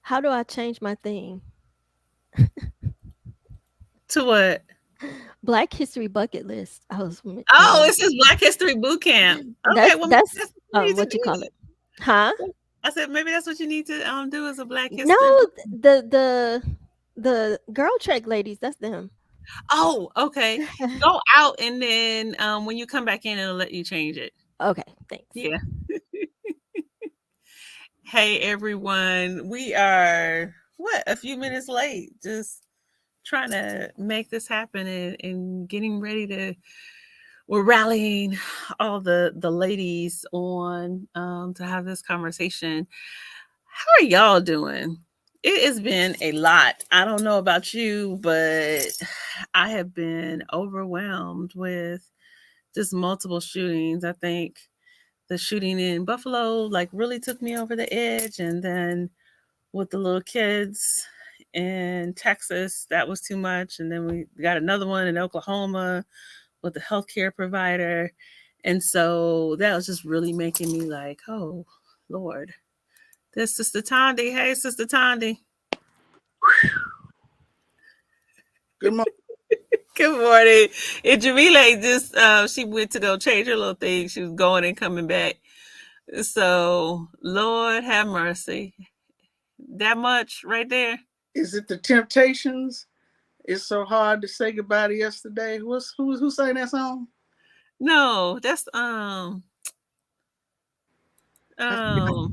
How do I change my thing? To what? Black History bucket list. I was Oh, it's just Black History Boot Camp. Okay, well, maybe that's that's what you need to what you call do. it. Huh? I said maybe that's what you need to do as a Black No, History Boot. the girl track ladies, that's them. Oh, okay. Go out and then when you come back in, it'll let you change it. Okay, thanks. Yeah. Hey everyone, we are what a few minutes late. Just trying to make this happen and getting ready to. We're rallying all the ladies on to have this conversation. How are y'all doing? It has been a lot. I don't know about you, but I have been overwhelmed with just multiple shootings. I think the shooting in Buffalo like really took me over the edge, and then with the little kids in Texas, that was too much. And then we got another one in Oklahoma with the healthcare provider. And so that was just really making me like, oh, Lord. This Sister Tandi. Hey, Sister Tandi. Good morning. Good morning. And Jamila just, she went to go change her little thing. She was going and coming back. So, Lord have mercy. That much right there? Is it the Temptations? It's so hard to say goodbye to yesterday. Who sang that song? No, that's, I, um,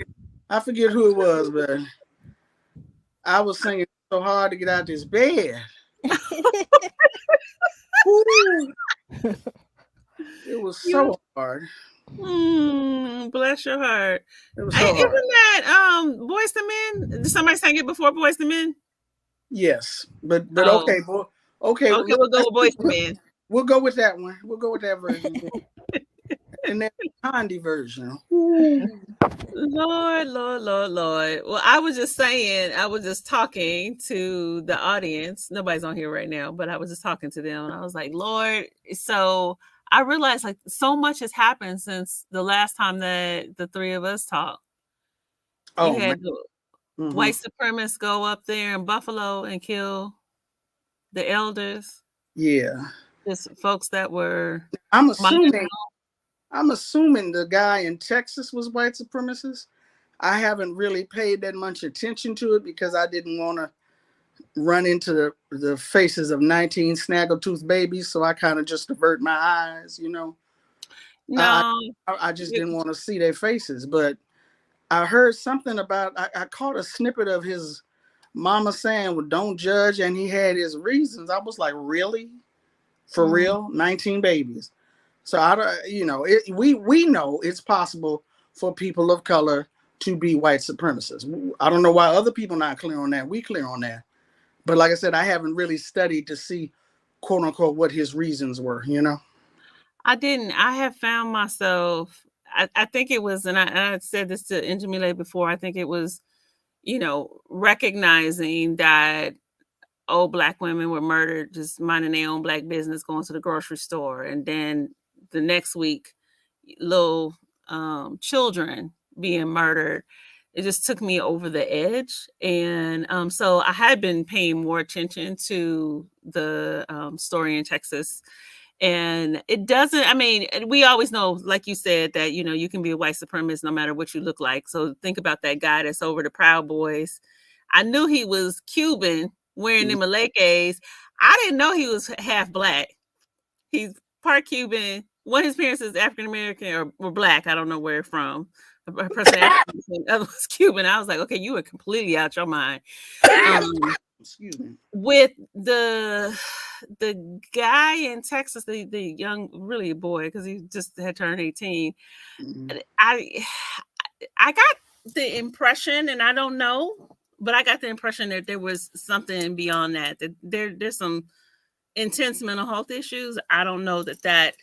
I forget who it was, but I was singing so hard to get out this bed. Ooh, it was you, so hard. bless your heart. It was Isn't so hard. that Boys to Men? Did somebody sang it before Boys to Men? Yes, but Oh, okay, boy. Okay, okay, we'll go with Boys to Men. we'll go with that one. We'll go with that version. And then the Condi version. Ooh. Lord, Lord, Lord, Lord. Well, I was just saying, I was just talking to the audience. Nobody's on here right now, but I was just talking to them. And I was like, Lord, so I realized like so much has happened since the last time that the three of us talked. You Oh man. had the Hmm. white supremacists go up there in Buffalo and kill the elders, Yeah. just folks that were I'm minding. assuming I'm assuming the guy in Texas was white supremacist. I haven't really paid that much attention to it because I didn't want to run into the faces of 19 snaggletooth babies, so I kind of just avert my eyes, you know. I No, I just didn't want to see their faces, but I heard something about I caught a snippet of his mama saying, "Well, don't judge," and he had his reasons. I was like, "Really? For mm, real? 19 babies?" So I don't, we know it's possible for people of color to be white supremacists. I don't know why other people not clear on that. We clear on that. But like I said, I haven't really studied to see, quote unquote, what his reasons were. You know? I didn't. I have found myself. I think it was, and I said this to Njamile before. I think it was, recognizing that old black women were murdered just minding their own black business, going to the grocery store, and then the next week, little children being murdered. It just took me over the edge, and so I had been paying more attention to the story in Texas. And it doesn't, I mean, we always know, like you said, that, you can be a white supremacist no matter what you look like. So think about that guy that's over the Proud Boys. I knew he was Cuban wearing them Malekes. I didn't know he was half black. He's part Cuban. One of his parents is African American or black. I don't know where from. A person African, the other was Cuban. I was like, okay, you were completely out your mind. Um, Excuse me. with the guy in Texas, the young, really a boy, because he just had turned 18. Mhm. I I got the impression, and I don't know, but I got the impression that there was something beyond that. That there's some intense mental health issues. I don't know that.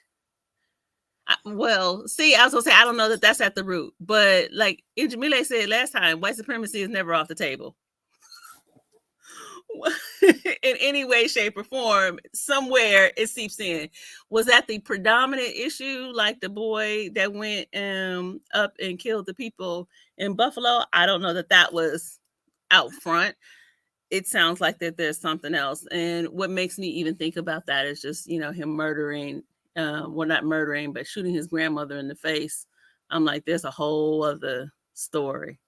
Well, see, I was gonna say I don't know that that's at the root, but like Jamile said last time, white supremacy is never off the table. In any way, shape, or form, somewhere it seeps in. Was that the predominant issue, like the boy that went up and killed the people in Buffalo? I don't know that was out front, it sounds like that there's something else. And what makes me even think about that is just, him murdering, well, not murdering, but shooting his grandmother in the face. I'm like, there's a whole other story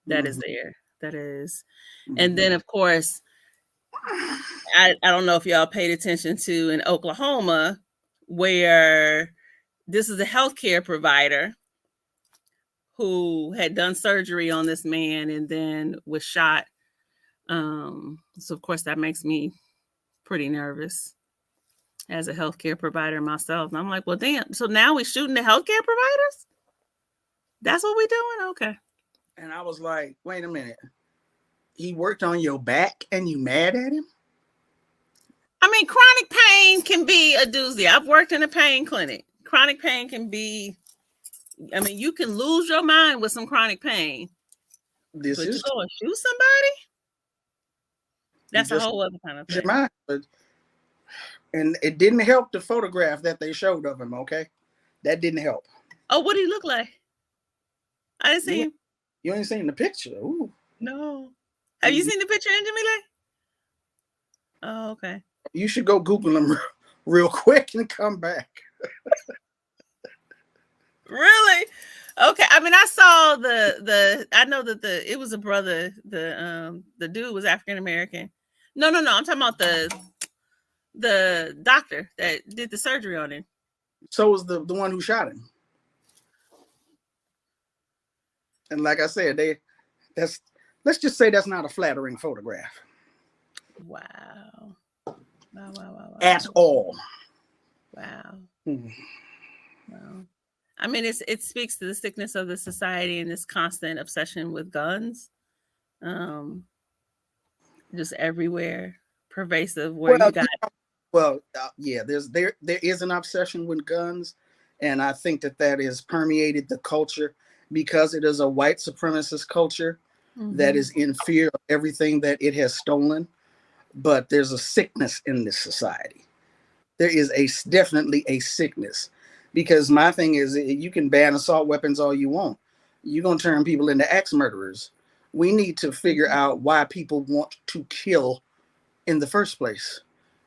that is there. That is. And then, of course, I don't know if y'all paid attention to in Oklahoma, where this is a healthcare provider who had done surgery on this man and then was shot. So of course that makes me pretty nervous as a healthcare provider myself. And I'm like, well, damn. So now we're shooting the healthcare providers? That's what we're doing? Okay. And I was like, wait a minute. He worked on your back and you mad at him? I mean, chronic pain can be a doozy. I've worked in a pain clinic. Chronic pain can be, you can lose your mind with some chronic pain. But you go and shoot somebody? That's a whole other kind of thing. Mind, and it didn't help the photograph that they showed of him, okay? That didn't help. Oh, what did he look like? I didn't see him. You ain't seen the picture. Ooh. No. Have you seen the picture, Jamila? Oh, okay. You should go Google him real quick and come back. Really? Okay. I mean, I saw I know that it was a brother. The dude was African American. No. I'm talking about the doctor that did the surgery on him. So was the one who shot him. And like I said, let's just say that's not a flattering photograph. Wow. At all. Wow. Wow. I mean, it speaks to the sickness of the society and this constant obsession with guns. Just everywhere, pervasive. Yeah, there is an obsession with guns, and I think that has permeated the culture because it is a white supremacist culture that is in fear of everything that it has stolen. But there's a sickness in this society. There is definitely a sickness, because my thing is, you can ban assault weapons all you want. You're going to turn people into axe murderers. We need to figure out why people want to kill in the first place.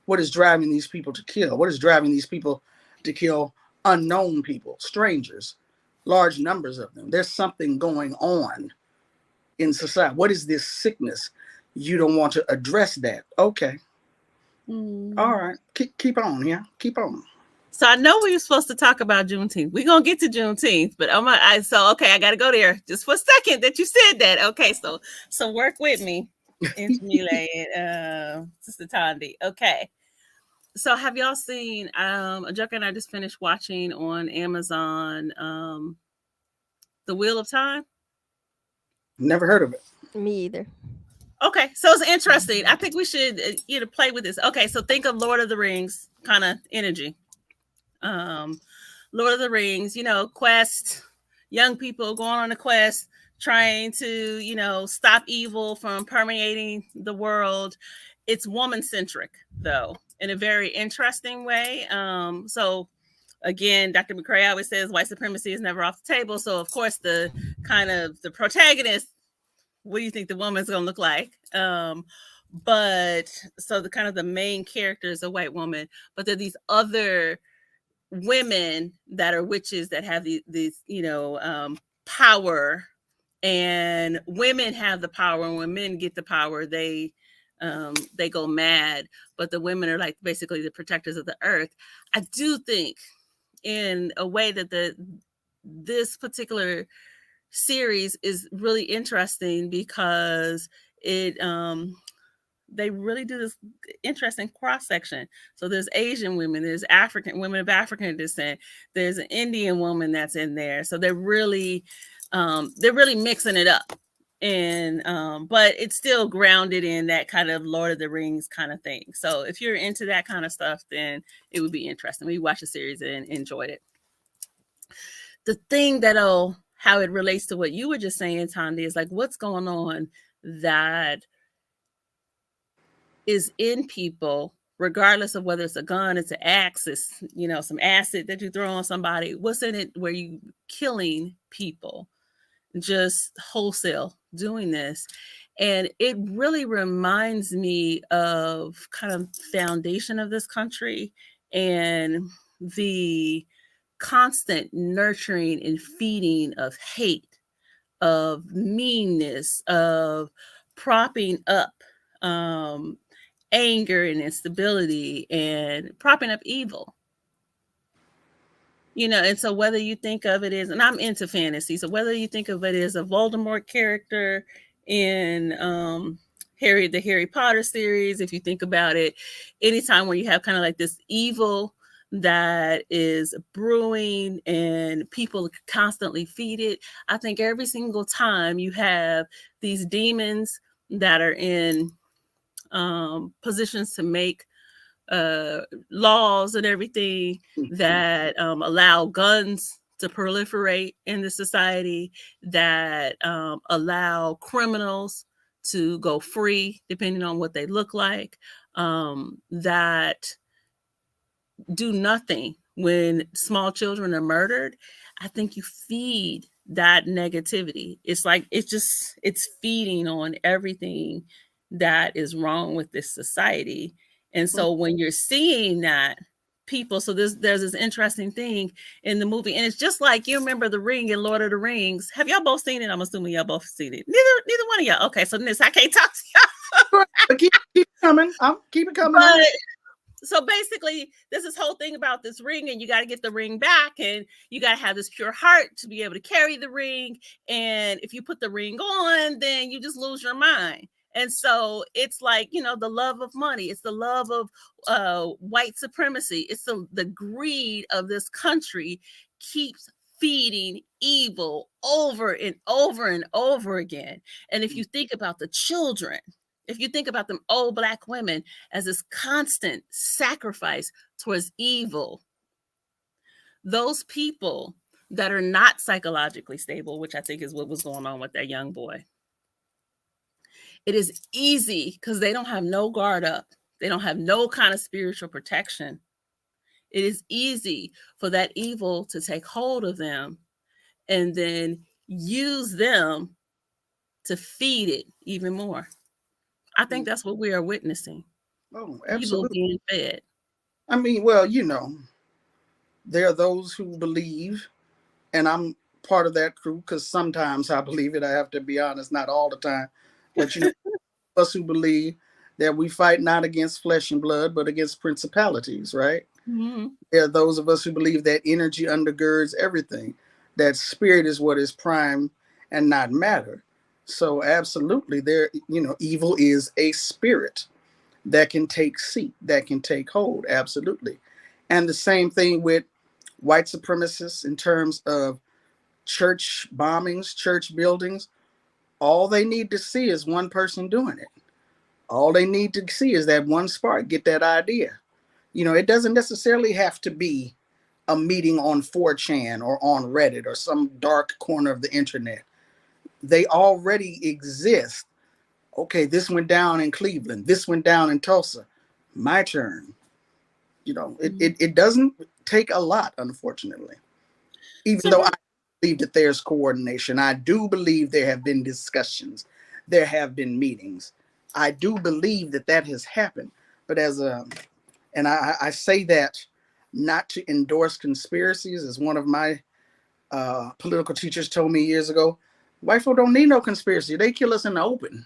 What is driving these people to kill? What is driving these people to kill unknown people, strangers, large numbers of them? There's something going on in society. What is this sickness? You don't want to address that. Okay. All right. Keep on. Yeah. Keep on. So I know we were supposed to talk about Juneteenth. We're going to get to Juneteenth, but I got to go there just for a second that you said that. Okay. So work with me, Jamila and Sister Thandi. Okay. So have y'all seen, Ajoka and I just finished watching on Amazon, The Wheel of Time? Never heard of it. Me either. Okay, so it's interesting. I think we should play with this. Okay, so think of Lord of the Rings kind of energy. Lord of the Rings, quest, young people going on a quest, trying to, stop evil from permeating the world. It's woman-centric, though, in a very interesting way. So again, Dr. McCray always says white supremacy is never off the table. So of course, the protagonist, what do you think the woman's going to look like? But so the main character is a white woman, but there are these other women that are witches that have these power, and women have the power. And when men get the power, they go mad, but the women are like basically the protectors of the earth. I do think in a way that this particular series is really interesting because they really do this interesting cross section. So there's Asian women, there's African women of African descent, there's an Indian woman that's in there. So they're really mixing it up, and but it's still grounded in that kind of Lord of the Rings kind of thing. So if you're into that kind of stuff, then it would be interesting. We watched the series and enjoyed it. The thing how it relates to what you were just saying, Thandi, is like what's going on that is in people, regardless of whether it's a gun, it's an axe, it's some acid that you throw on somebody. What's in it where you killing people, just wholesale doing this? And it really reminds me of kind of foundation of this country and the constant nurturing and feeding of hate, of meanness, of propping up anger and instability and propping up evil. And so whether you think of it as, and I'm into fantasy, so whether you think of it as a Voldemort character in the Harry Potter series, if you think about it, anytime where you have kind of like this evil that is brewing and people constantly feed it, I think every single time you have these demons that are in positions to make laws and everything that allow guns to proliferate in the society, that allow criminals to go free depending on what they look like, that do nothing when small children are murdered. I think you feed that negativity. It's like it's feeding on everything that is wrong with this society. And so when you're seeing that people, so there's this interesting thing in the movie, and it's just like, you remember The Ring and Lord of the Rings. Have y'all both seen it? I'm assuming y'all both seen it. Neither one of y'all. Okay, so this I can't talk to y'all. But keep it coming. Keep it coming. But, so basically, there's this whole thing about this ring, and you got to get the ring back, and you got to have this pure heart to be able to carry the ring. And if you put the ring on, then you just lose your mind. And so it's like, the love of money. It's the love of white supremacy. It's the greed of this country keeps feeding evil over and over and over again. And if you think about the children, if you think about them old Black women as this constant sacrifice towards evil, those people that are not psychologically stable, which I think is what was going on with that young boy, it is easy because they don't have no guard up. They don't have no kind of spiritual protection. It is easy for that evil to take hold of them and then use them to feed it even more. I think that's what we are witnessing. Oh, absolutely. Evil being fed. I mean, well, there are those who believe, and I'm part of that crew because sometimes I believe it. I have to be honest, not all the time. But us who believe that we fight not against flesh and blood, but against principalities, right? Mm-hmm. There are those of us who believe that energy undergirds everything, that spirit is what is prime and not matter. So absolutely, evil is a spirit that can take seat, that can take hold. Absolutely. And the same thing with white supremacists in terms of church bombings, church buildings. All they need to see is one person doing it. All they need to see is that one spark, get that idea. It doesn't necessarily have to be a meeting on 4chan or on Reddit or some dark corner of the internet. They already exist. Okay, this went down in Cleveland. This went down in Tulsa. My turn. It doesn't take a lot, unfortunately. Even though I believe that there's coordination. I do believe there have been discussions. There have been meetings. I do believe that has happened. But I say that not to endorse conspiracies, as one of my political teachers told me years ago. White folk don't need no conspiracy. They kill us in the open.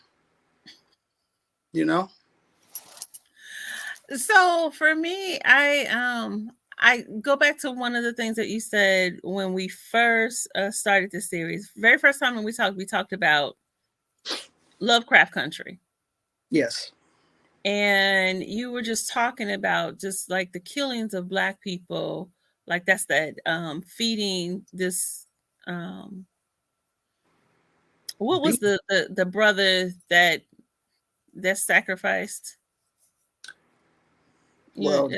So for me, I go back to one of the things that you said when we first started this series. Very first time when we talked about Lovecraft Country. Yes. And you were just talking about just like the killings of Black people, like that's that feeding this. What was the brother that sacrificed? Well,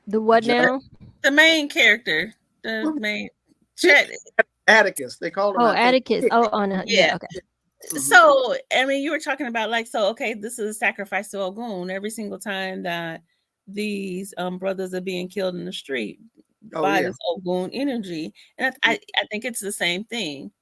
the what now? The main character, the main Chet. Atticus. They called him. Oh, Atticus. Oh, no. Yeah. Okay. So, I mean, you were talking about okay, this is a sacrifice to Ogun every single time that these brothers are being killed in the street by this Ogun energy. And I think it's the same thing.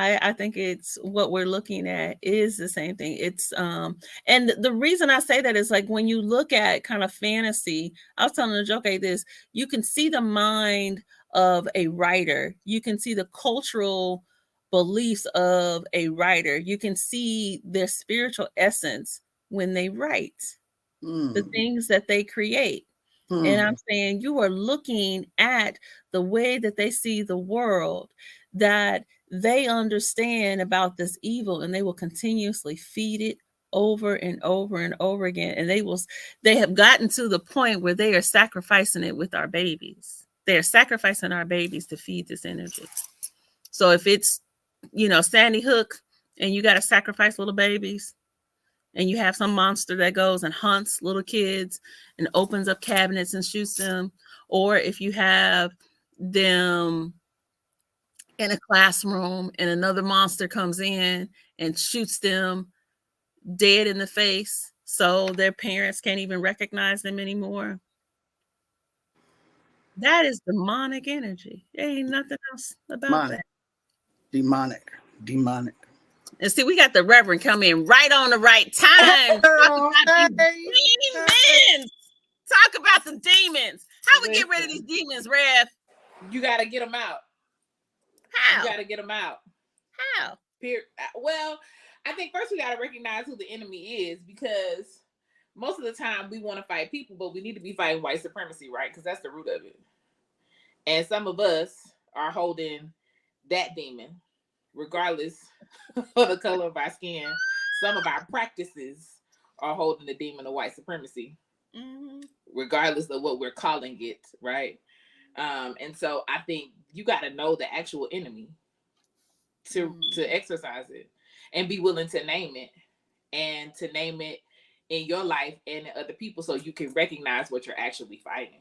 I think it's what we're looking at is the same thing. It's and the reason I say that is like when you look at kind of fantasy, I was telling a joke like this, you can see the mind of a writer. You can see the cultural beliefs of a writer. You can see their spiritual essence when they write the things that they create. And I'm saying you are looking at the way that they see the world, that they understand about this evil, and they will continuously feed it over and over and over again. And they have gotten to the point where they are sacrificing it with our babies. They are sacrificing our babies to feed this energy. So if it's, Sandy Hook and you got to sacrifice little babies, and you have some monster that goes and hunts little kids and opens up cabinets and shoots them, or if you have them in a classroom and another monster comes in and shoots them dead in the face so their parents can't even recognize them anymore. That is demonic energy. There ain't nothing else about that. Demonic. And see, we got the Reverend come in right on the right time. Talk about the demons. How we get rid of these demons, Rev? You got to get them out. How? You got to get them out. How? Well, I think first we got to recognize who the enemy is, because most of the time we want to fight people, but we need to be fighting white supremacy, right? Because that's the root of it. And some of us are holding that demon, regardless of the color of our skin. Some of our practices are holding the demon of white supremacy, regardless of what we're calling it, right? And so I think you got to know the actual enemy to exercise it and be willing to name it, and to name it in your life and in other people, so you can recognize what you're actually fighting.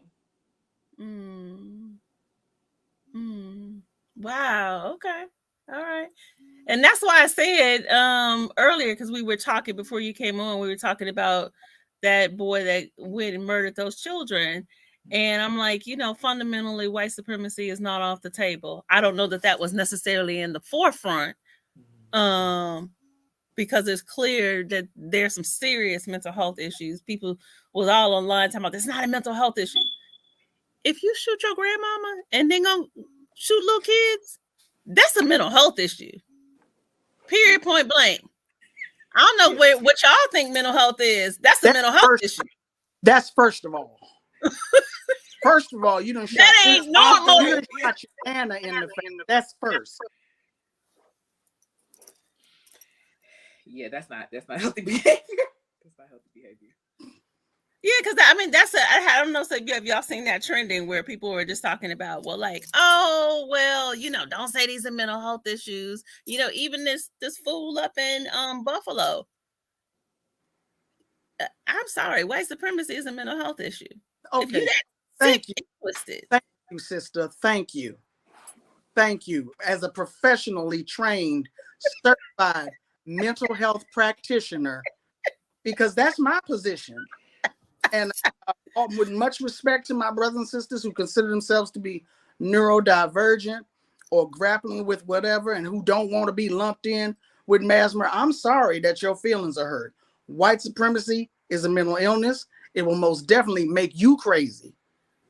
Wow. Okay. All right. And that's why I said earlier, because we were talking before you came on, we were talking about that boy that went and murdered those children. And I'm like, fundamentally, white supremacy is not off the table. I don't know that that was necessarily in the forefront, because it's clear that there's some serious mental health issues. People was all online talking about this. Not a mental health issue. If you shoot your grandmama and then go shoot little kids, that's a mental health issue. Period, point blank. I don't know what y'all think mental health is. That's a mental health issue. That's first of all. First of all, you don't shot. That ain't normal. You done shot your Anna in the face. That's first. Yeah, that's not healthy behavior. That's not healthy behavior. Yeah, because I don't know if y'all seen that trending where people were just talking about, well, like, oh, well, don't say these are mental health issues. Even this fool up in Buffalo. I'm sorry, white supremacy is a mental health issue. Okay, thank you. Thank you, sister. Thank you. As a professionally trained, certified mental health practitioner, because that's my position. And with much respect to my brothers and sisters who consider themselves to be neurodivergent or grappling with whatever, and who don't want to be lumped in with mass murder, I'm sorry that your feelings are hurt. White supremacy is a mental illness. It will most definitely make you crazy.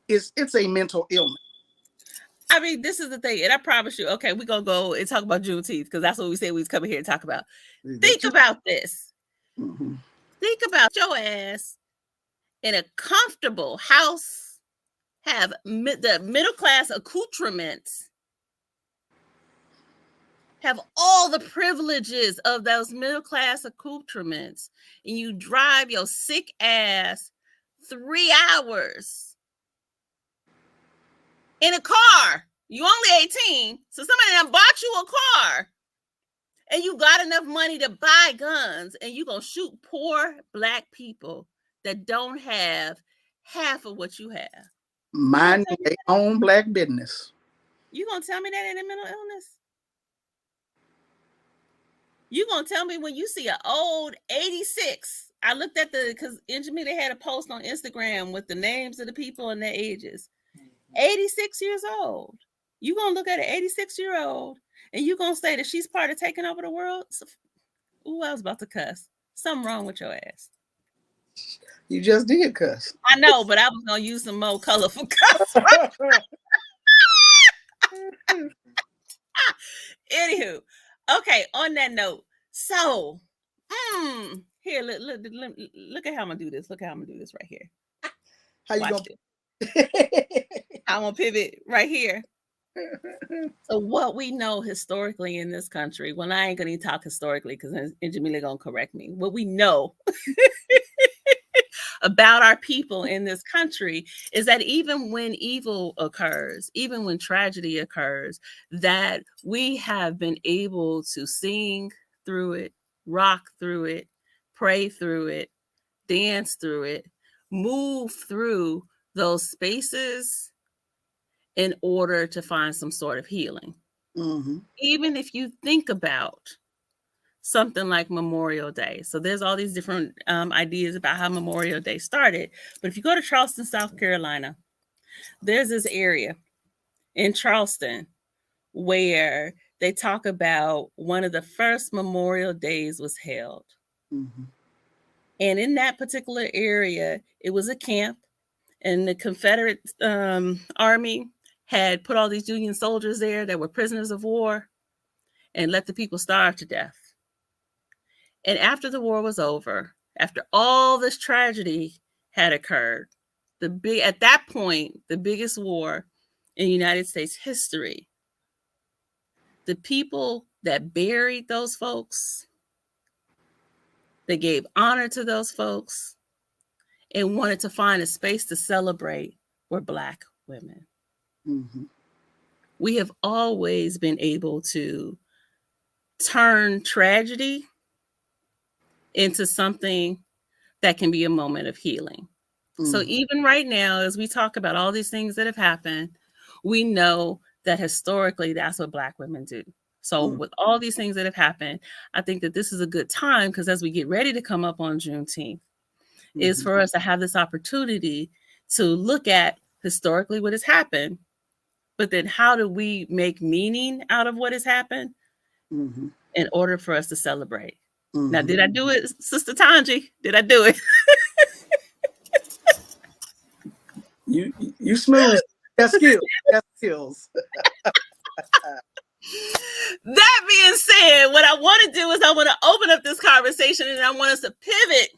It's a mental illness. I mean, this is the thing, and I promise you, okay, we're going to go and talk about Juneteenth, because that's what we said we was coming here to talk about. Think about this. Think about your ass in a comfortable house, have the middle-class accoutrements, have all the privileges of those middle-class accoutrements, and you drive your sick ass 3 hours in a car. You only 18, so somebody done bought you a car, and you got enough money to buy guns, and you gonna shoot poor Black people that don't have half of what you have. Mind their own Black business. You gonna tell me that ain't a mental illness? You gonna tell me when you see an old 86? I looked at because Injimita had a post on Instagram with the names of the people and their ages. 86 years old. You gonna look at an 86-year-old and you gonna say that she's part of taking over the world? Ooh, I was about to cuss. Something wrong with your ass. You just did cuss. I know, but I was gonna use some more colorful cuss. Anywho, okay. On that note, so here, look at how I'm gonna do this. Look how I'm gonna do this right here. How you Watch gonna? I'm gonna pivot right here. So what we know historically in this country, well, I ain't gonna even talk historically because Jamila gonna correct me. What we know about our people in this country is that even when evil occurs, even when tragedy occurs, that we have been able to sing through it, rock through it, pray through it, dance through it, move through those spaces in order to find some sort of healing. Mm-hmm. Even if you think about something like Memorial Day. So there's all these different ideas about how Memorial Day started. But if you go to Charleston, South Carolina, there's this area in Charleston where they talk about one of the first Memorial Days was held. Mm-hmm. And in that particular area, it was a camp, and the Confederate Army had put all these Union soldiers there that were prisoners of war and let the people starve to death. And after the war was over, after all this tragedy had occurred, at that point, the biggest war in United States history, the people that buried those folks, that gave honor to those folks, and wanted to find a space to celebrate were Black women. Mm-hmm. We have always been able to turn tragedy into something that can be a moment of healing. Mm-hmm. So even right now, as we talk about all these things that have happened, we know that historically that's what Black women do. So with all these things that have happened, I think that this is a good time, because as we get ready to come up on Juneteenth, is for us to have this opportunity to look at historically what has happened, but then how do we make meaning out of what has happened in order for us to celebrate? Now, did I do it, Sister Tanji? Did I do it? You smooth. That's skills. That's skills. That being said, what I want to do is I want to open up this conversation, and I want us to pivot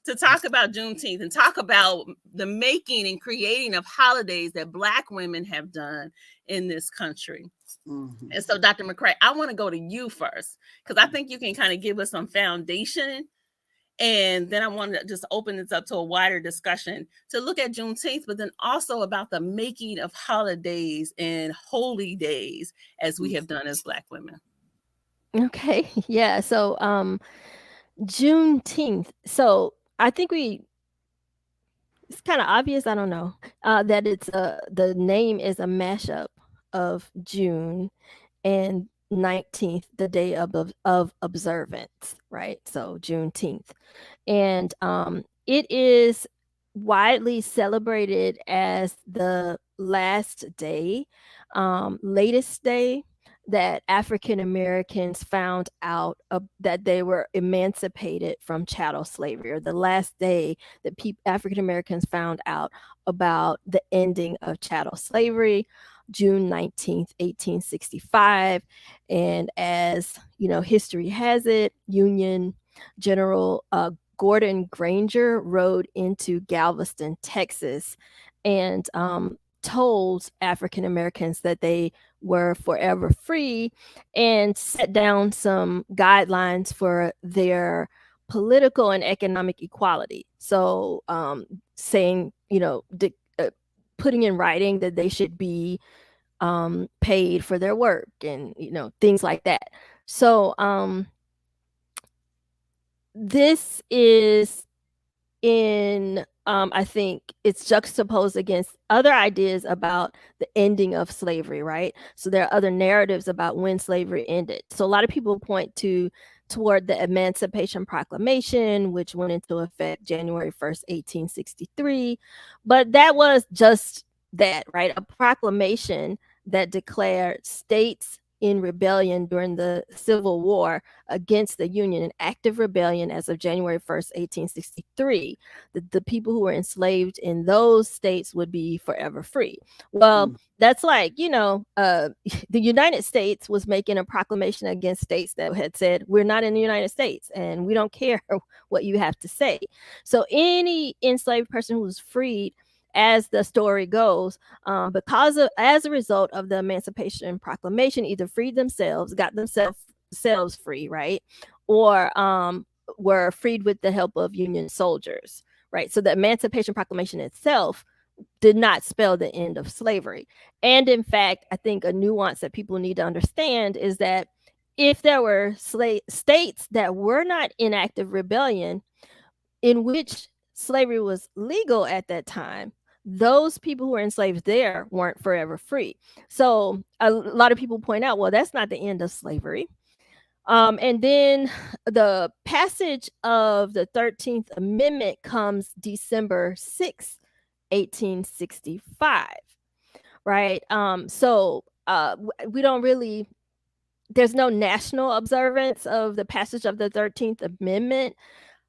to talk about Juneteenth and talk about the making and creating of holidays that Black women have done in this country. And so, Dr. McCray, I want to go to you first, because I think you can kind of give us some foundation. And then I want to just open this up to a wider discussion to look at Juneteenth, but then also about the making of holidays and holy days as we have done as Black women. Okay. Yeah. So Juneteenth. So I think it's kind of obvious, I don't know, that it's the name is a mashup of June and 19th, the day of observance, right? So Juneteenth. And it is widely celebrated as the last day, latest day that African Americans found out that they were emancipated from chattel slavery, or the last day that African Americans found out about the ending of chattel slavery, June 19th, 1865. And as you know, history has it, Union General Gordon Granger rode into Galveston, Texas, and told African Americans that they were forever free, and set down some guidelines for their political and economic equality. So saying, putting in writing that they should be paid for their work, and things like that. So this is in I think it's juxtaposed against other ideas about the ending of slavery, right? So there are other narratives about when slavery ended. So a lot of people point toward the Emancipation Proclamation, which went into effect January 1st, 1863. But that was just that, right? A proclamation that declared states, in rebellion during the Civil War against the Union, an active rebellion as of January 1st, 1863. The people who were enslaved in those states would be forever free. Well, that's like, the United States was making a proclamation against states that had said, we're not in the United States and we don't care what you have to say. So any enslaved person who was freed, as the story goes, as a result of the Emancipation Proclamation, either freed themselves, got themselves free, right, or were freed with the help of Union soldiers, right. So the Emancipation Proclamation itself did not spell the end of slavery. And in fact, I think a nuance that people need to understand is that if there were states that were not in active rebellion, in which slavery was legal at that time, those people who were enslaved there weren't forever free. So a lot of people point out, well, that's not the end of slavery. And then the passage of the 13th Amendment comes December 6th, 1865, right? So we don't really, there's no national observance of the passage of the 13th Amendment.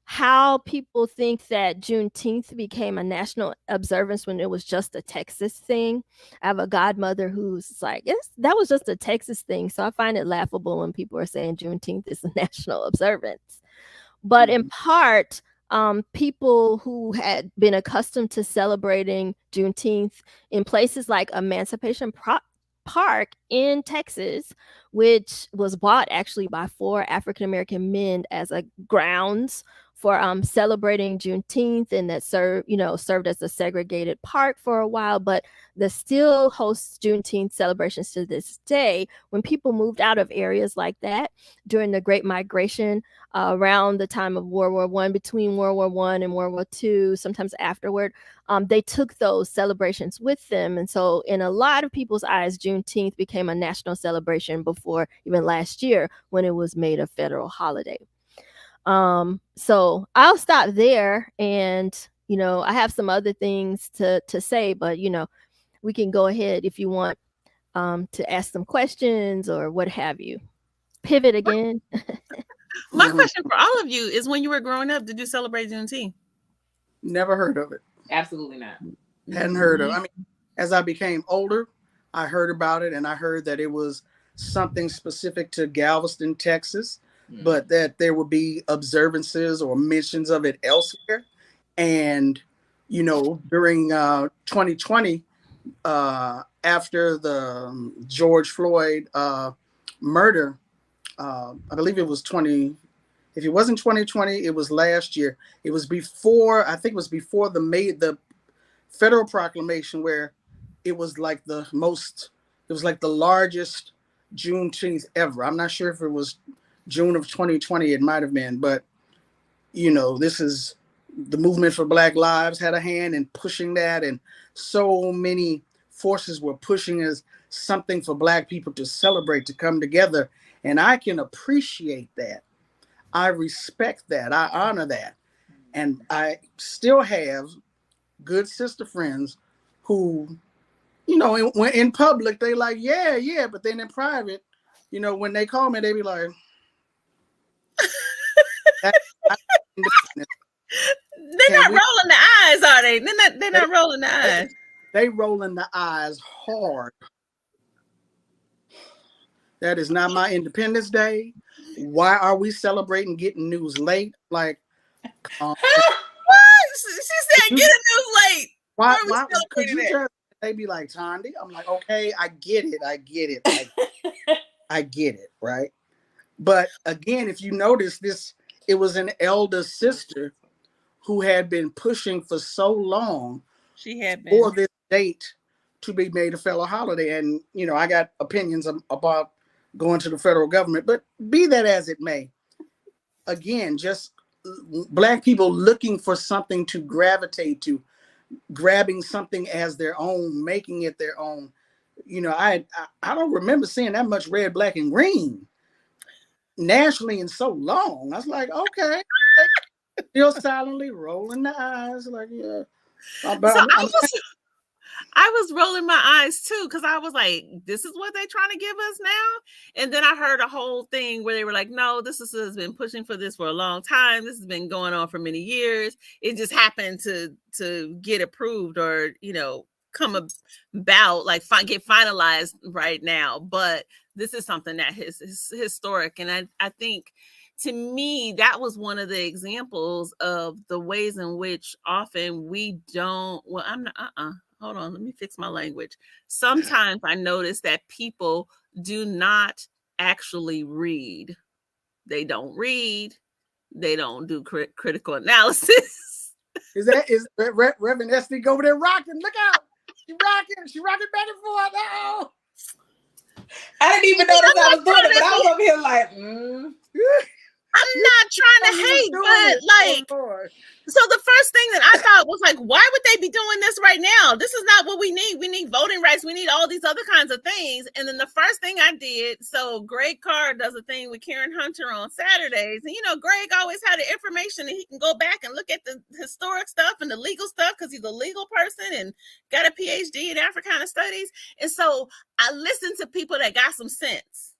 How people think that Juneteenth became a national observance when it was just a Texas thing. I have a godmother who's like, yes, that was just a Texas thing. So I find it laughable when people are saying Juneteenth is a national observance. But in part, people who had been accustomed to celebrating Juneteenth in places like Emancipation Park in Texas, which was bought actually by 4 African-American men as a grounds for celebrating Juneteenth, and that served as a segregated park for a while, but that still hosts Juneteenth celebrations to this day. When people moved out of areas like that during the Great Migration, around the time of World War I, between World War I and World War II, sometimes afterward, they took those celebrations with them. And so in a lot of people's eyes, Juneteenth became a national celebration before even last year when it was made a federal holiday. So I'll stop there, and I have some other things to say, but we can go ahead if you want to ask some questions or what have you. Pivot again. My question for all of you is, when you were growing up, did you celebrate Juneteenth? Never heard of it. Absolutely not. Hadn't heard of it. I mean, as I became older, I heard about it, and I heard that it was something specific to Galveston, Texas, but that there would be observances or mentions of it elsewhere. And, during 2020, after the George Floyd murder, I believe it was if it wasn't 2020, it was last year. It was before, I think it was before the federal proclamation, where it was like the largest Juneteenth ever. I'm not sure if it was June of 2020, it might have been, but this is the movement for Black Lives had a hand in pushing that, and so many forces were pushing as something for Black people to celebrate, to come together. And I can appreciate that. I respect that. I honor that. And I still have good sister friends who, in public, they like, yeah. But then in private, when they call me, they be like, they're not rolling the eyes, are they? They're not rolling the eyes. They rolling the eyes hard. That is not my Independence Day. Why are we celebrating getting news late? Like, what? She said, get a news late. Why could you just? They be like, Thandi. I'm like, okay, I get it. I get it, right? But again, if you notice this, it was an elder sister who had been pushing for so long for this date to be made a federal holiday. And, I got opinions about going to the federal government, but be that as it may, again, just Black people looking for something to gravitate to, grabbing something as their own, making it their own. I don't remember seeing that much red, black, and green nationally in so long. I was like, okay, still silently rolling the eyes, like, yeah. I was rolling my eyes too, because I was like, this is what they're trying to give us now. And then I heard a whole thing where they were like, no, has been pushing for this for a long time. This has been going on for many years. It just happened to get approved or, come about, like get finalized right now. But this is something that is historic. And I think, to me, that was one of the examples of the ways in which often we don't, well, I'm not, hold on, let me fix my language. Sometimes I notice that people do not actually read. They don't read. They don't do critical analysis. Is Reverend Estee over there rocking? Look out. She rocking back and forth. Oh. I didn't even notice I was doing it, but I was over here like, I'm not trying to hate, but so the first thing that I thought was like, why would they be doing this right now? This is not what we need. We need voting rights. We need all these other kinds of things. And then the first thing I did, so Greg Carr does a thing with Karen Hunter on Saturdays. And, Greg always had the information and he can go back and look at the historic stuff and the legal stuff because he's a legal person and got a PhD in Africana studies. And so I listened to people that got some sense.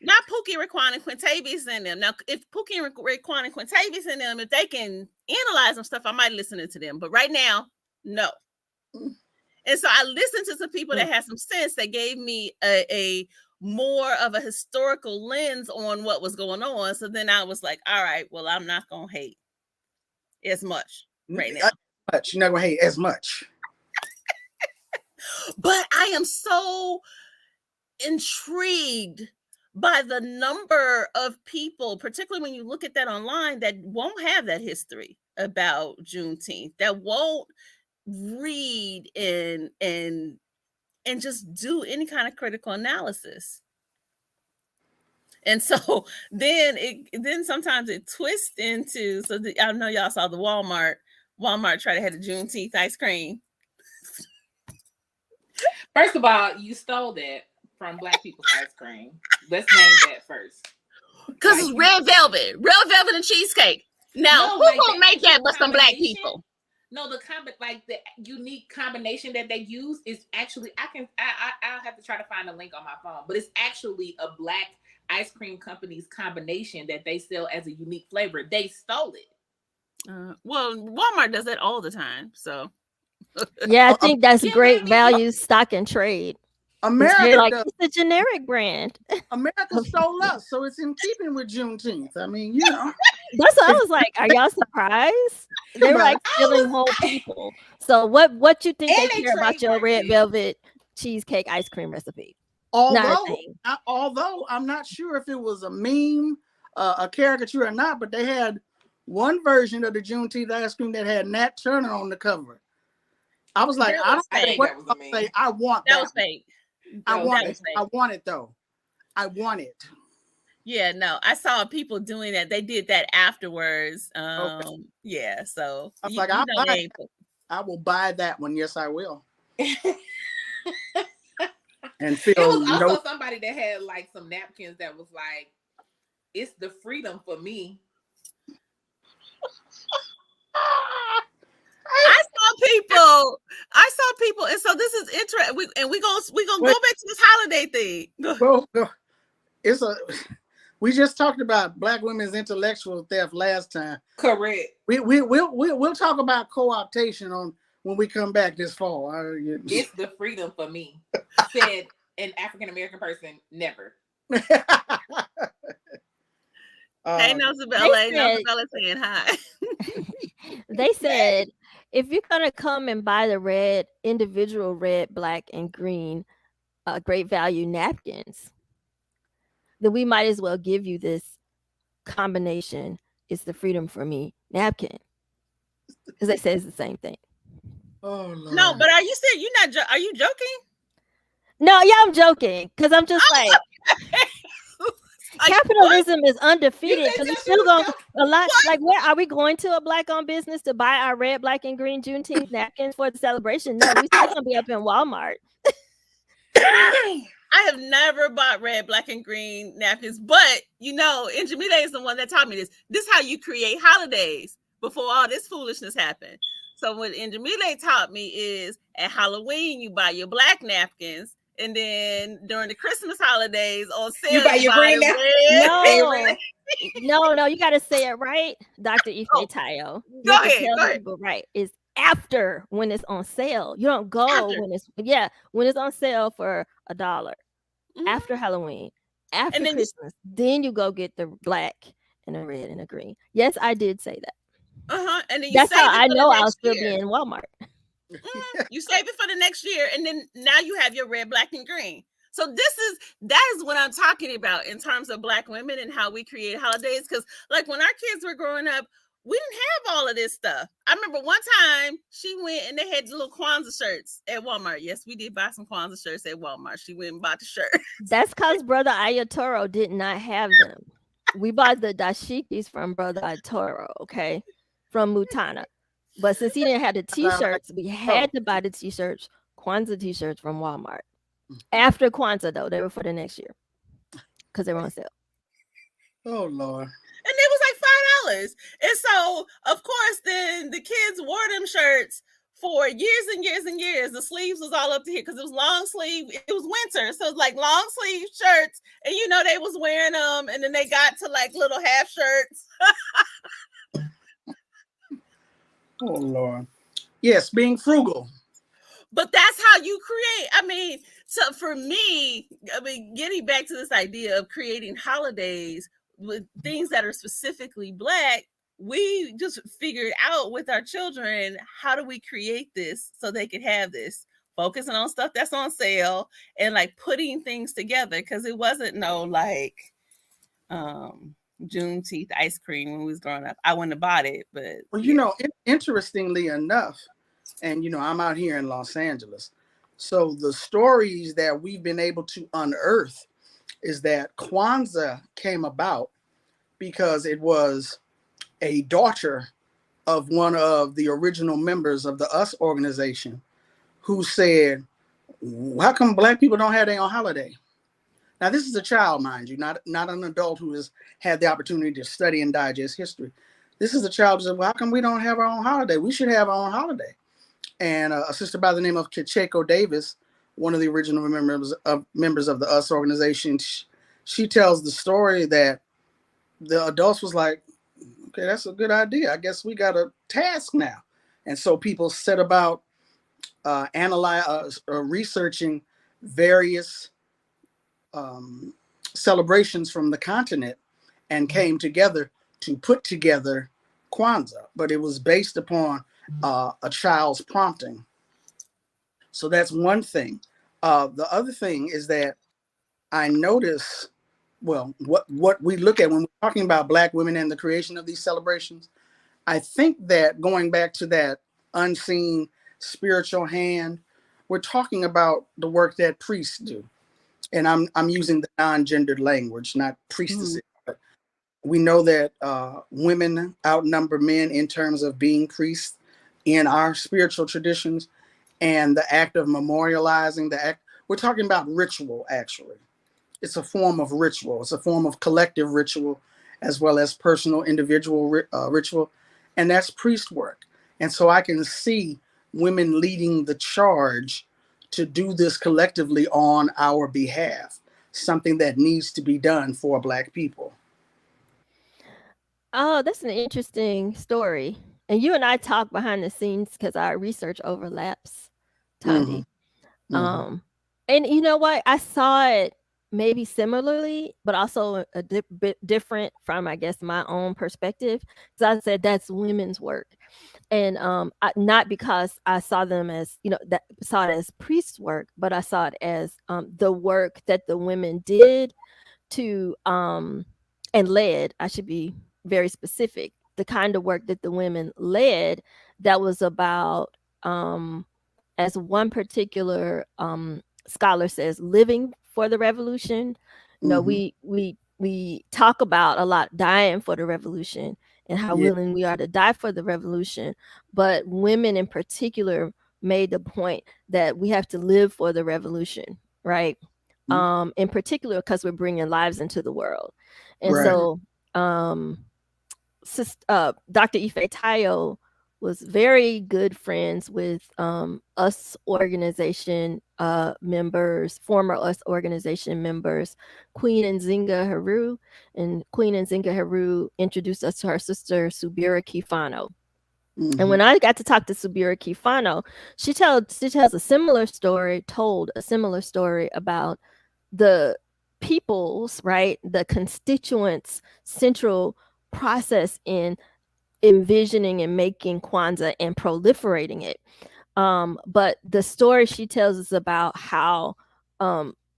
Not Pookie, Raekwon, and Quintavious in them. Now, if Pookie, Raekwon, and Quintavious in them, if they can analyze some stuff, I might listen to them. But right now, no. And so I listened to some people that had some sense that gave me a more of a historical lens on what was going on. So then I was like, all right, well, I'm not going to hate as much right now. You're not going to hate as much. But I am so intrigued by the number of people, particularly when you look at that online, that won't have that history about Juneteenth, that won't read and just do any kind of critical analysis. And so then sometimes it twists into, I know y'all saw the Walmart try to have the Juneteenth ice cream. First of all, you stole that from Black people's ice cream. Let's name that first. Because it's red velvet and cheesecake. Now, who gonna make that but some Black people? No, the unique combination that they use is actually, I'll have to try to find a link on my phone, but it's actually a Black ice cream company's combination that they sell as a unique flavor. They stole it. Well, Walmart does that all the time, so. Yeah, I think that's great value, stock and trade. America it's a generic brand. America stole us, so it's in keeping with Juneteenth. I mean, That's what I was like. Are y'all surprised? They were like stealing whole people. So what you think they care about your red velvet cheesecake ice cream recipe? Although I'm not sure if it was a meme, a caricature or not, but they had one version of the Juneteenth ice cream that had Nat Turner on the cover. I was like, I want that. That was fake. I want it though. I want it. Yeah, no, I saw people doing that. They did that afterwards. Okay. Yeah, so I was like, I will buy that one. Yes, I will. And it was also somebody that had like some napkins that was like, it's the freedom for me. I saw people, and so this is interesting. We're gonna go back to this holiday thing. Well, we just talked about Black women's intellectual theft last time. Correct. We'll talk about co-optation on when we come back this fall. It's the freedom for me, said an African American person. Never. Hey, Nosabella saying hi. They said, if you're gonna come and buy the individual red, black, and green great value napkins, then we might as well give you this combination. It's the freedom for me napkin, because they say it's the same thing. Oh Lord. No, but are you serious? Are you joking? No, yeah, I'm joking, because I'm just like. Capitalism is undefeated, because it's still going a lot. Like, where are we going to a Black-owned business to buy our red, black, and green Juneteenth napkins for the celebration? No, we still gonna be up in Walmart. I have never bought red, black, and green napkins, but and Jamila is the one that taught me this. This is how you create holidays. before all this foolishness happened. So what Njamile taught me is at Halloween you buy your black napkins, and then during the Christmas holidays on sale You buy your green the napkins. No, you got to say it right, Dr. Ifetayo. You have to tell the people right. It's after when it's on sale. You don't go when it's on sale for $1 after Halloween, after Christmas. Then you go get the black and the red and the green. Yes, I did say that. And then that's how I know I'll still be in Walmart. You save it for the next year, and then now you have your red, black, and green. So that is what I'm talking about in terms of Black women and how we create holidays. Because like when our kids were growing up, we didn't have all of this stuff. I remember one time she went and they had little Kwanzaa shirts at Walmart. Yes, we did buy some Kwanzaa shirts at Walmart. She went and bought the shirt. That's because Brother Ayatoro did not have them. We bought the dashikis from Brother Ayatoro, okay, from Mutana. But since he didn't have the t-shirts, we had to buy the t-shirts, Kwanzaa t-shirts from Walmart. After Kwanzaa, though, they were for the next year because they were on sale. Oh, Lord. And it was like $5. And so, of course, then the kids wore them shirts for years and years and years. The sleeves was all up to here because it was long sleeve. It was winter. So it's like long sleeve shirts. And, you know, they was wearing them. And then they got to like little half shirts. Oh, Lord. Yes, being frugal. But that's how you create. I mean, so for me, getting back to this idea of creating holidays with things that are specifically Black, we just figured out with our children, how do we create this so they could have this? Focusing on stuff that's on sale and like putting things together, because it wasn't no like Juneteenth ice cream when we was growing up. I wouldn't have bought it, but well, you know, interestingly enough, and you know, I'm out here in Los Angeles, so the stories that we've been able to unearth is that Kwanzaa came about because it was a daughter of one of the original members of the US organization who said, how come Black people don't have their own holiday? Now, this is a child, mind you, not an adult who has had the opportunity to study and digest history. This is a child who said, well, how come we don't have our own holiday? We should have our own holiday. And a sister by the name of Kicheko Davis, one of the original members of the US organization, she tells the story that the adults was like, okay, that's a good idea. I guess we got a task now. And so people set about researching various celebrations from the continent and came together to put together Kwanzaa. But it was based upon a child's prompting. So that's one thing. The other thing is that I notice, well, what we look at when we're talking about Black women and the creation of these celebrations, I think that going back to that unseen spiritual hand, we're talking about the work that priests do. And I'm using the non-gendered language, not priestesses. But we know that women outnumber men in terms of being priests in our spiritual traditions, and the act of memorializing we're talking about ritual, actually. It's a form of ritual. It's a form of collective ritual as well as personal individual ritual. And that's priest work. And so I can see women leading the charge to do this collectively on our behalf, something that needs to be done for Black people. Oh, that's an interesting story. And you and I talk behind the scenes because our research overlaps, Thandi. Mm-hmm. And you know what? I saw it maybe similarly, but also a bit different from, I guess, my own perspective. Because I said that's women's work. And not because I saw them as, saw it as priest work, but I saw it as the work that the women did to and led. I should be very specific. The kind of work that the women led that was about, as one particular scholar says, living for the revolution. We talk about a lot dying for the revolution and how willing we are to die for the revolution. But women in particular made the point that we have to live for the revolution, right? In particular, because we're bringing lives into the world. And so Dr. Ifetayo was very good friends with us organization members, former us organization members, Queen Nzinga Haru, and Queen Nzinga Haru introduced us to her sister Subira Kifano. Mm-hmm. And when I got to talk to Subira Kifano, she tells a similar story, about the people's, right, the constituents' central process in envisioning and making Kwanzaa and proliferating it. But the story she tells us about how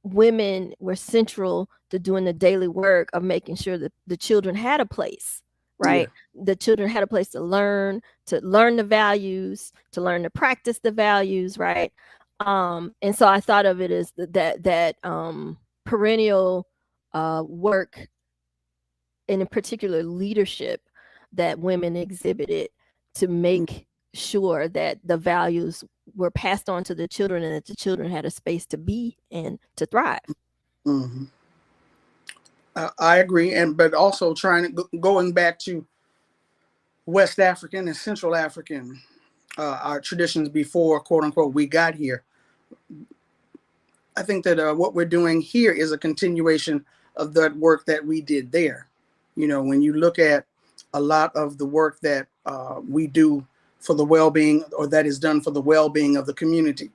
women were central to doing the daily work of making sure that the children had a place, right? Yeah. The children had a place to learn the values, to learn to practice the values, right? And so I thought of it as that perennial work, and in particular leadership, that women exhibited to make sure that the values were passed on to the children and that the children had a space to be and to thrive. Mm-hmm. I agree, but also going back to West African and Central African, our traditions before, quote unquote, we got here. I think that what we're doing here is a continuation of that work that we did there. You know, when you look at a lot of the work that we do for the well-being, or that is done for the well-being of the community,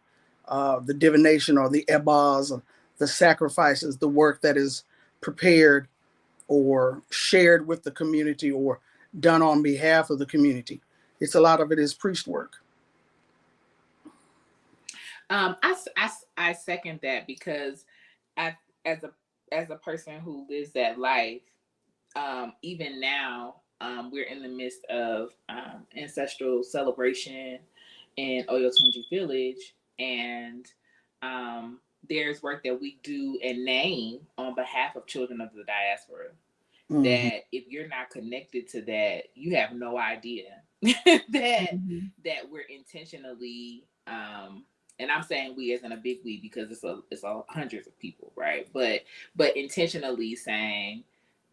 the divination or the ebas, or the sacrifices, the work that is prepared or shared with the community or done on behalf of the community. It's a lot of it is priest work. I second that, because as a person who lives that life, even now, we're in the midst of ancestral celebration in Oyotunji village, and there's work that we do and name on behalf of children of the diaspora. Mm-hmm. That if you're not connected to that, you have no idea that we're intentionally, and I'm saying we as in a big we, because it's a hundreds of people, right? But intentionally saying,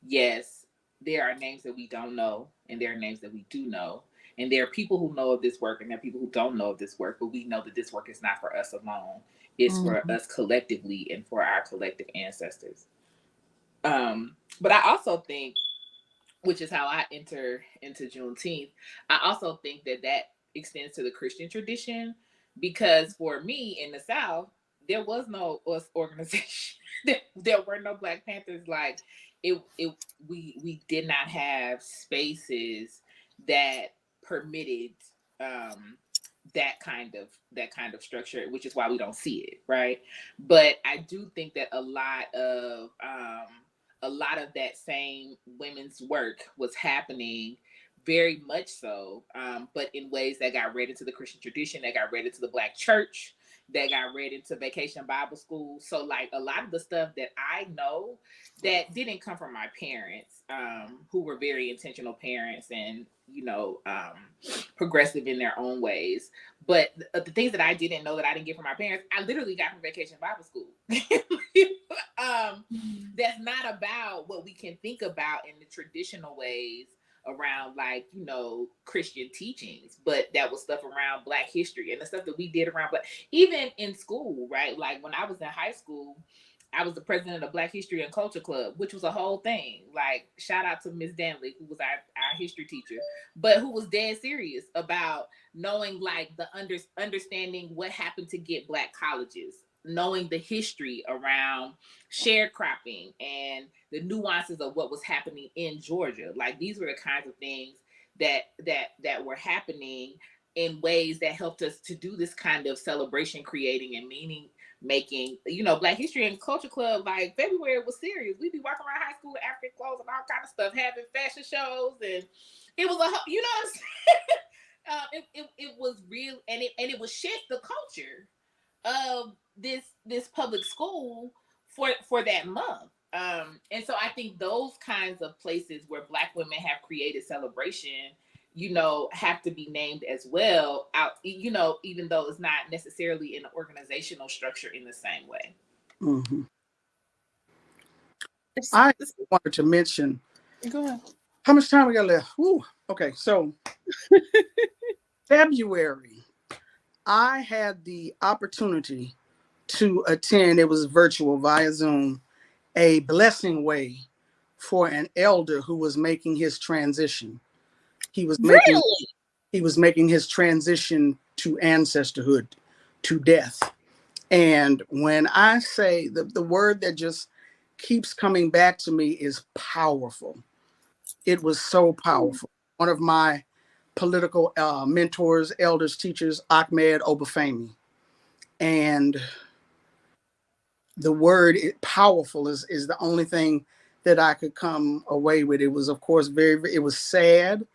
yes, there are names that we don't know, and there are names that we do know, and there are people who know of this work, and there are people who don't know of this work, but we know that this work is not for us alone. It's for us collectively and for our collective ancestors. But I also think, which is how I enter into Juneteenth, I also think that extends to the Christian tradition, because for me in the South, there was no us organization. there were no Black Panthers. Like we did not have spaces that permitted that kind of structure, which is why we don't see it, right? But I do think that a lot of that same women's work was happening, very much so, but in ways that got read into the Christian tradition, that got read into the Black church, that got read into Vacation Bible School. So like a lot of the stuff that I know that didn't come from my parents, who were very intentional parents and, you know, progressive in their own ways. But the things that I didn't know, that I didn't get from my parents, I literally got from Vacation Bible School. That's not about what we can think about in the traditional ways around, like, you know, Christian teachings, but that was stuff around Black history and the stuff that we did around Black, even in school, right? Like when I was in high school, I was the president of the Black History and Culture Club, which was a whole thing. Like, shout out to Miss Danley, who was our history teacher, but who was dead serious about knowing, like, the understanding what happened to get Black colleges, knowing the history around sharecropping and the nuances of what was happening in Georgia. Like, these were the kinds of things that were happening in ways that helped us to do this kind of celebration, creating and meaning making. You know, Black History and Culture Club, like, February was serious. We'd be walking around high school with African clothes and all kind of stuff, having fashion shows, and it was you know what I'm saying? It was real, and it would shift the culture of this public school for that month. And so I think those kinds of places where Black women have created celebration, you know, have to be named as well, out, you know, even though it's not necessarily in an organizational structure in the same way. Mm-hmm. I wanted to mention, go ahead, How much time we got left? Woo. Okay, so February, I had the opportunity to attend, it was virtual via Zoom, a blessing way for an elder who was making his transition. He was making Really? he was making his transition to ancestorhood, to death. And when I say the word that just keeps coming back to me is powerful. It was so powerful. One of my political mentors, elders, teachers, Ahmed Obafemi. And the word powerful is the only thing that I could come away with. It was, of course, it was sad,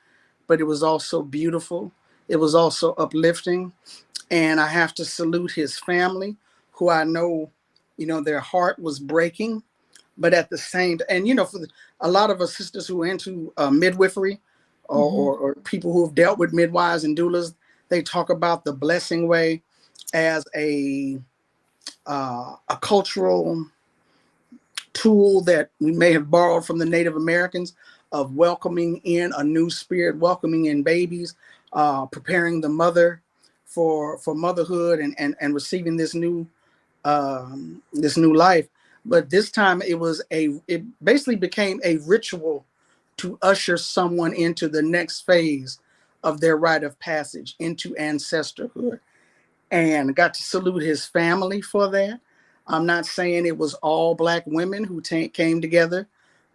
but it was also beautiful. It was also uplifting. And I have to salute his family, who I know, their heart was breaking. But at the same, and for a lot of us sisters who are into midwifery, or people who have dealt with midwives and doulas, they talk about the blessing way as a cultural tool that we may have borrowed from the Native Americans of welcoming in a new spirit, welcoming in babies, preparing the mother for motherhood and receiving this new life. But this time it basically became a ritual to usher someone into the next phase of their rite of passage into ancestorhood, and got to salute his family for that. I'm not saying it was all Black women who came together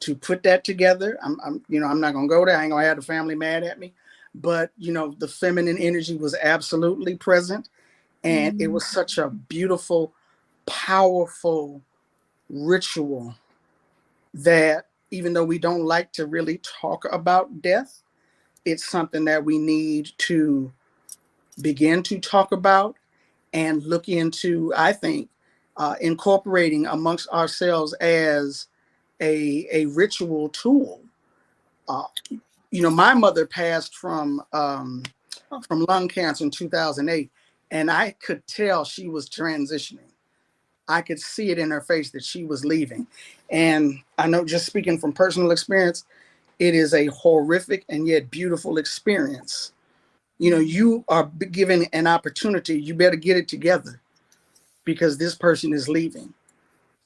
to put that together. I'm not gonna go there. I ain't gonna have the family mad at me, but the feminine energy was absolutely present, and it was such a beautiful, powerful ritual that even though we don't like to really talk about death, it's something that we need to begin to talk about and look into, I think, incorporating amongst ourselves as a ritual tool. My mother passed from lung cancer in 2008, and I could tell she was transitioning. I could see it in her face that she was leaving. And I know, just speaking from personal experience, it is a horrific and yet beautiful experience. You are given an opportunity. You better get it together because this person is leaving.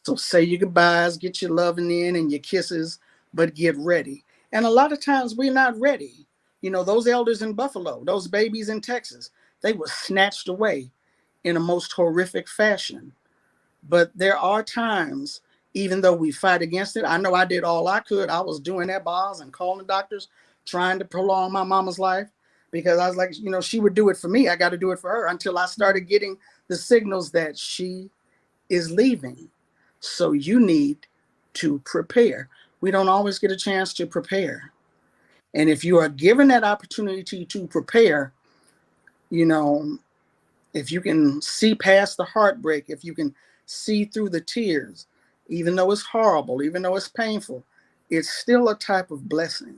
So say your goodbyes, get your loving in and your kisses, but get ready. And a lot of times we're not ready. Those elders in Buffalo, those babies in Texas, they were snatched away in a most horrific fashion. But there are times, even though we fight against it, I know I did all I could. I was doing that bars and calling doctors, trying to prolong my mama's life, because I was like, she would do it for me. I got to do it for her, until I started getting the signals that she is leaving. So you need to prepare. We don't always get a chance to prepare. And if you are given that opportunity to prepare, if you can see past the heartbreak, if you can see through the tears, even though it's horrible, even though it's painful, it's still a type of blessing,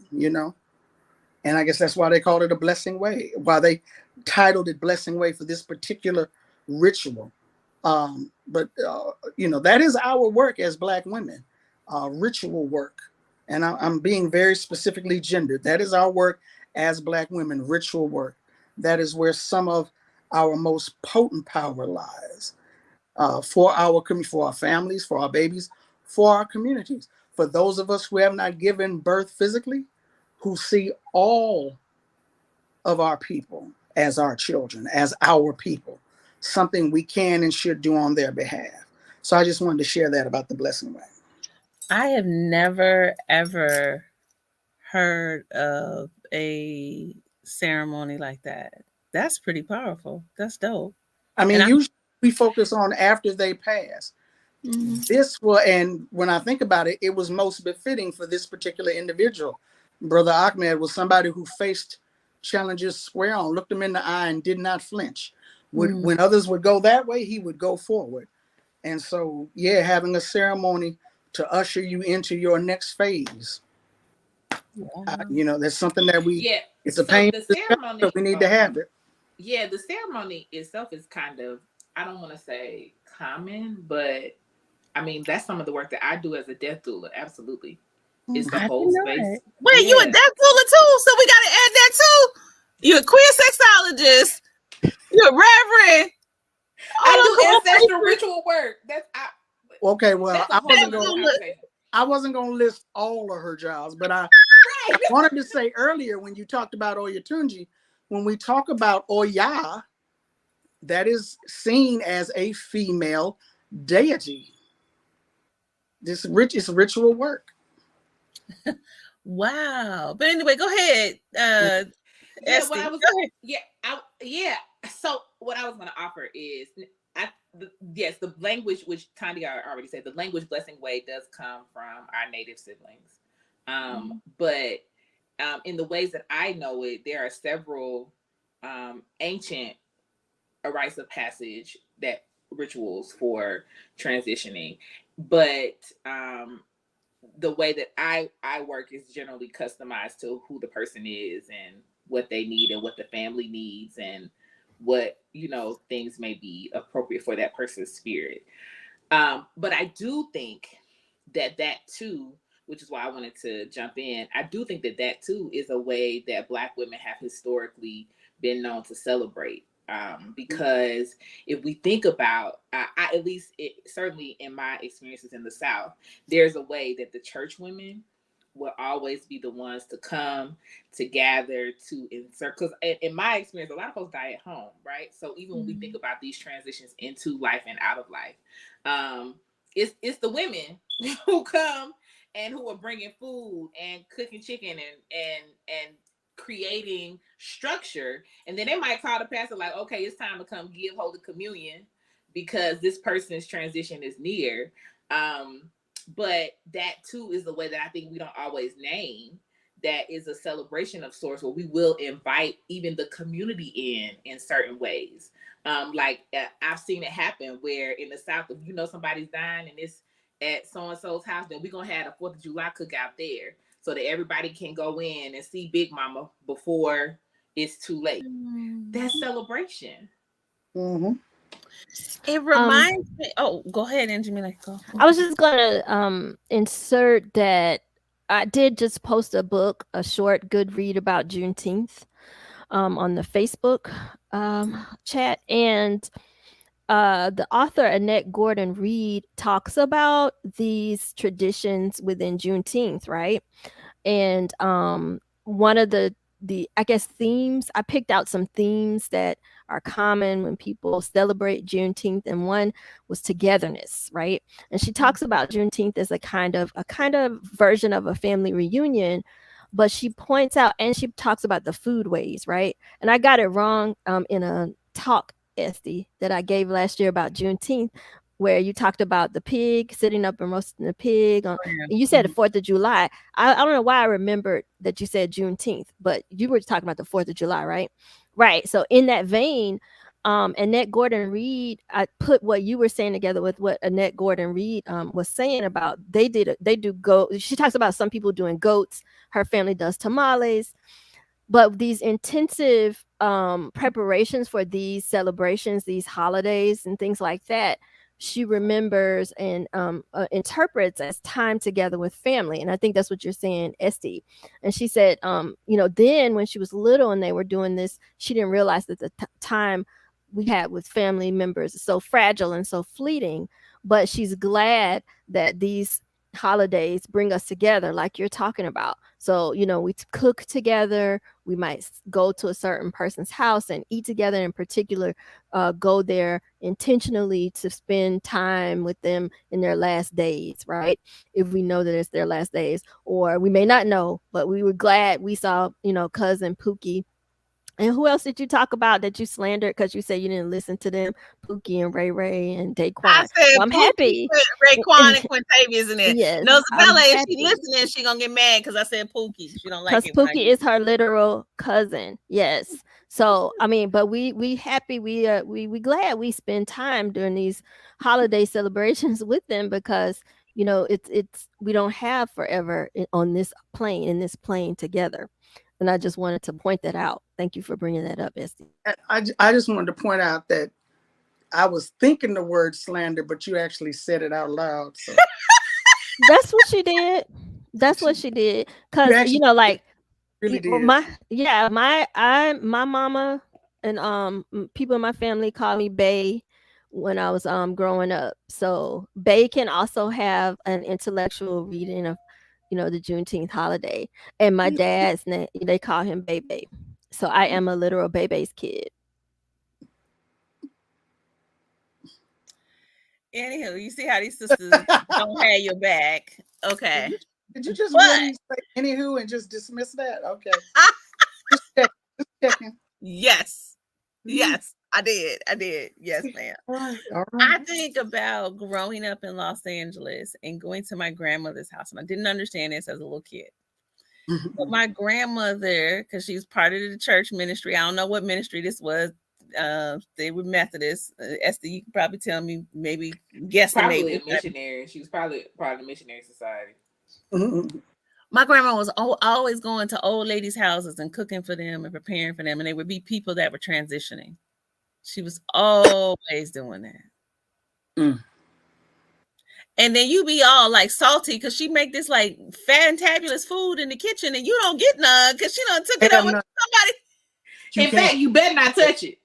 And I guess that's why they called it a blessing way, why they titled it Blessing Way for this particular ritual. But that is our work as Black women, ritual work. And I'm being very specifically gendered. That is our work as Black women, ritual work. That is where some of our most potent power lies, for our families, for our babies, for our communities. For those of us who have not given birth physically, who see all of our people as our children, as our people, something we can and should do on their behalf. So I just wanted to share that about the blessing way. I have never, ever heard of a ceremony like that. That's pretty powerful. That's dope. I mean, And usually we focus on after they pass. This will, and when I think about it, it was most befitting for this particular individual. Brother Ahmed was somebody who faced challenges square on, looked them in the eye, and did not flinch. When others would go that way, he would go forward. And so, having a ceremony to usher you into your next phase. That's something that it's a pain, the ceremony, but we need to have it. Yeah, the ceremony itself is kind of, I don't want to say common, but I mean, that's some of the work that I do as a death doula. Absolutely. It's the I whole didn't know space. that. Wait, you a Yeah. deaf doula too? So we gotta add that too. You a queer sexologist. You a reverend. I do Olokun. ancestral ritual work. Okay, well, That's a I whole wasn't other going. conversation. I wasn't going to list all of her jobs, but I Right. wanted to say earlier when you talked about Oyatunji, when we talk about Oya, that is seen as a female deity. It's ritual work. Wow. But anyway, go ahead. Yeah, Estee, what I was go ahead. So what I was going to offer is, yes, the language, which Thandisizwe already said, the language blessing way does come from our native siblings. But in the ways that I know it, there are several ancient rites of passage that rituals for transitioning, but the way that I work is generally customized to who the person is and what they need and what the family needs and what, things may be appropriate for that person's spirit. But I do think that too, which is why I wanted to jump in. I do think that too is a way that Black women have historically been known to celebrate. Because if we think about, at least certainly in my experiences in the South, there's a way that the church women will always be the ones to come to gather to insert. Because in my experience, a lot of folks die at home, right? So even when we think about these transitions into life and out of life, it's the women who come and who are bringing food and cooking chicken and creating structure, and then they might call the pastor like, okay, it's time to come give Holy Communion because this person's transition is near. But that too is the way that I think we don't always name. That is a celebration of sorts where we will invite even the community in certain ways. I've seen it happen where in the South, if somebody's dying and it's at so-and-so's house, then we're going to have a 4th of July cookout there so that everybody can go in and see Big Mama before it's too late. That's celebration. Mm-hmm. It reminds me. Oh, go ahead, Angelina. Go. I was just gonna insert that I did just post a short good read about Juneteenth on the Facebook chat, and the author Annette Gordon Reed talks about these traditions within Juneteenth, right? And one of the I guess themes, I picked out some themes that are common when people celebrate Juneteenth, and one was togetherness, right? And she talks about Juneteenth as a kind of version of a family reunion, but she points out and she talks about the food ways, right? And I got it wrong in a talk, Estee, that I gave last year about Juneteenth, where you talked about the pig, sitting up and roasting the pig. And you said the 4th of July. I don't know why I remembered that you said Juneteenth, but you were talking about the 4th of July, right? Right. So in that vein, Annette Gordon Reed, I put what you were saying together with what Annette Gordon Reed was saying about they do goat. She talks about some people doing goats. Her family does tamales. But these intensive preparations for these celebrations, these holidays and things like that, she remembers and interprets as time together with family. And I think that's what you're saying, Estee. And she said, then when she was little and they were doing this, she didn't realize that the time we had with family members is so fragile and so fleeting. But she's glad that these holidays bring us together like you're talking about. So we cook together, we might go to a certain person's house and eat together, in particular go there intentionally to spend time with them in their last days, right? If we know that it's their last days, or we may not know, but we were glad we saw cousin Pookie. And who else did you talk about that you slandered because you said you didn't listen to them? Pookie and Ray Ray and Daquan. I said well, I'm happy. Raekwon and Quintavious in it. Yes, No, Isabella, if happy. she listening, she gonna get mad because I said Pookie. She don't like it. Because Pookie is her literal cousin. Yes. So but we happy. We glad we spend time during these holiday celebrations with them because it's we don't have forever in this plane together. And I just wanted to point that out. Thank you for bringing that up, Estee. I just wanted to point out that I was thinking the word slander, but you actually said it out loud. So. That's what she did. That's what she did. Cause actually like really did. my mama and people in my family call me Bay when I was growing up. So Bay can also have an intellectual reading of the Juneteenth holiday. And my dad's name, they call him Bebe. So I am a literal Bebe's kid. Anywho, you see how these sisters don't have your back. Okay. Did you just But- really say anywho and just dismiss that? Okay. Just checking. Yes. Yes, I did. Yes, ma'am. All right. I think about growing up in Los Angeles and going to my grandmother's house, and I didn't understand this as a little kid. But my grandmother, because she's part of the church ministry, I don't know what ministry this was. They were Methodist. Estee, you could probably tell me, maybe guesstimate. Probably a missionary. She was probably part of the missionary society. My grandma was always going to old ladies' houses and cooking for them and preparing for them, and they would be people that were transitioning. She was always doing that. And then you be all like salty because she make this like fantabulous food in the kitchen and you don't get none because she done took it over to somebody. In fact, you better not touch it.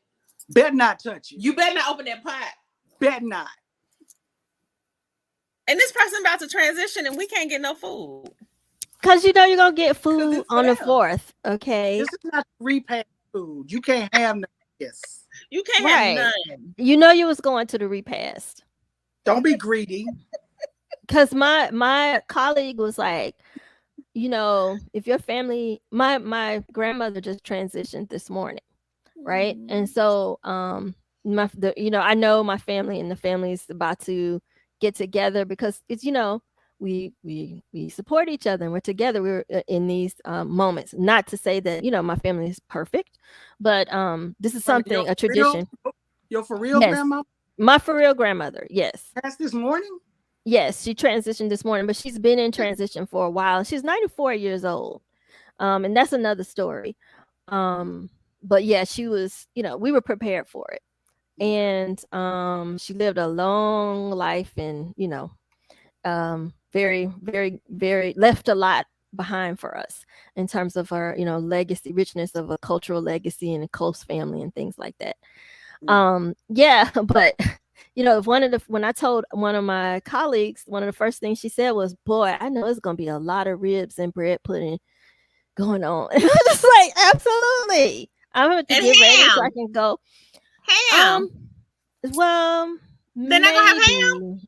Better not touch it. You better not open that pot. Better not. And this person about to transition and we can't get no food. Because you're going to get food on the 4th, okay? This is not repast food. You can't have none. Yes. You can't have none. You was going to the repast. Don't be greedy. Because my colleague was like, if your family, my grandmother just transitioned this morning, right? And so I know my family and the family's about to get together because it's we support each other and we're together. We're in these moments. Not to say that my family is perfect, but this is something, a tradition. Your for real grandma? My for real grandmother, yes. Passed this morning? Yes, she transitioned this morning, but she's been in transition for a while. She's 94 years old. And that's another story. But yeah, she was, we were prepared for it. And she lived a long life and, very, very, very left a lot behind for us in terms of her, legacy, richness of a cultural legacy and a close family and things like that. Yeah, but when I told one of my colleagues, one of the first things she said was, boy, I know it's going to be a lot of ribs and bread pudding going on. And I was just like, absolutely. I'm going to get ready so I can go. Ham. Well, they're not going to have ham?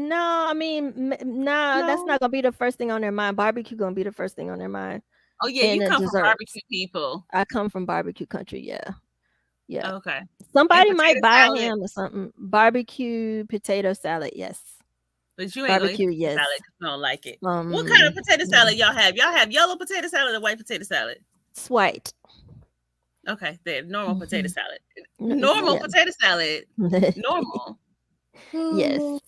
No, I mean, no, that's not going to be the first thing on their mind. Barbecue going to be the first thing on their mind. Oh, yeah, you come from barbecue people. I come from barbecue country, yeah. Yeah. Okay. Somebody might buy ham or something. Barbecue potato salad, yes. But you ain't barbecue, yes. Salad because you don't like it. What kind of potato salad y'all have? Y'all have yellow potato salad or white potato salad? It's white. Okay, there. Normal potato salad. Normal potato salad. Normal. Yes.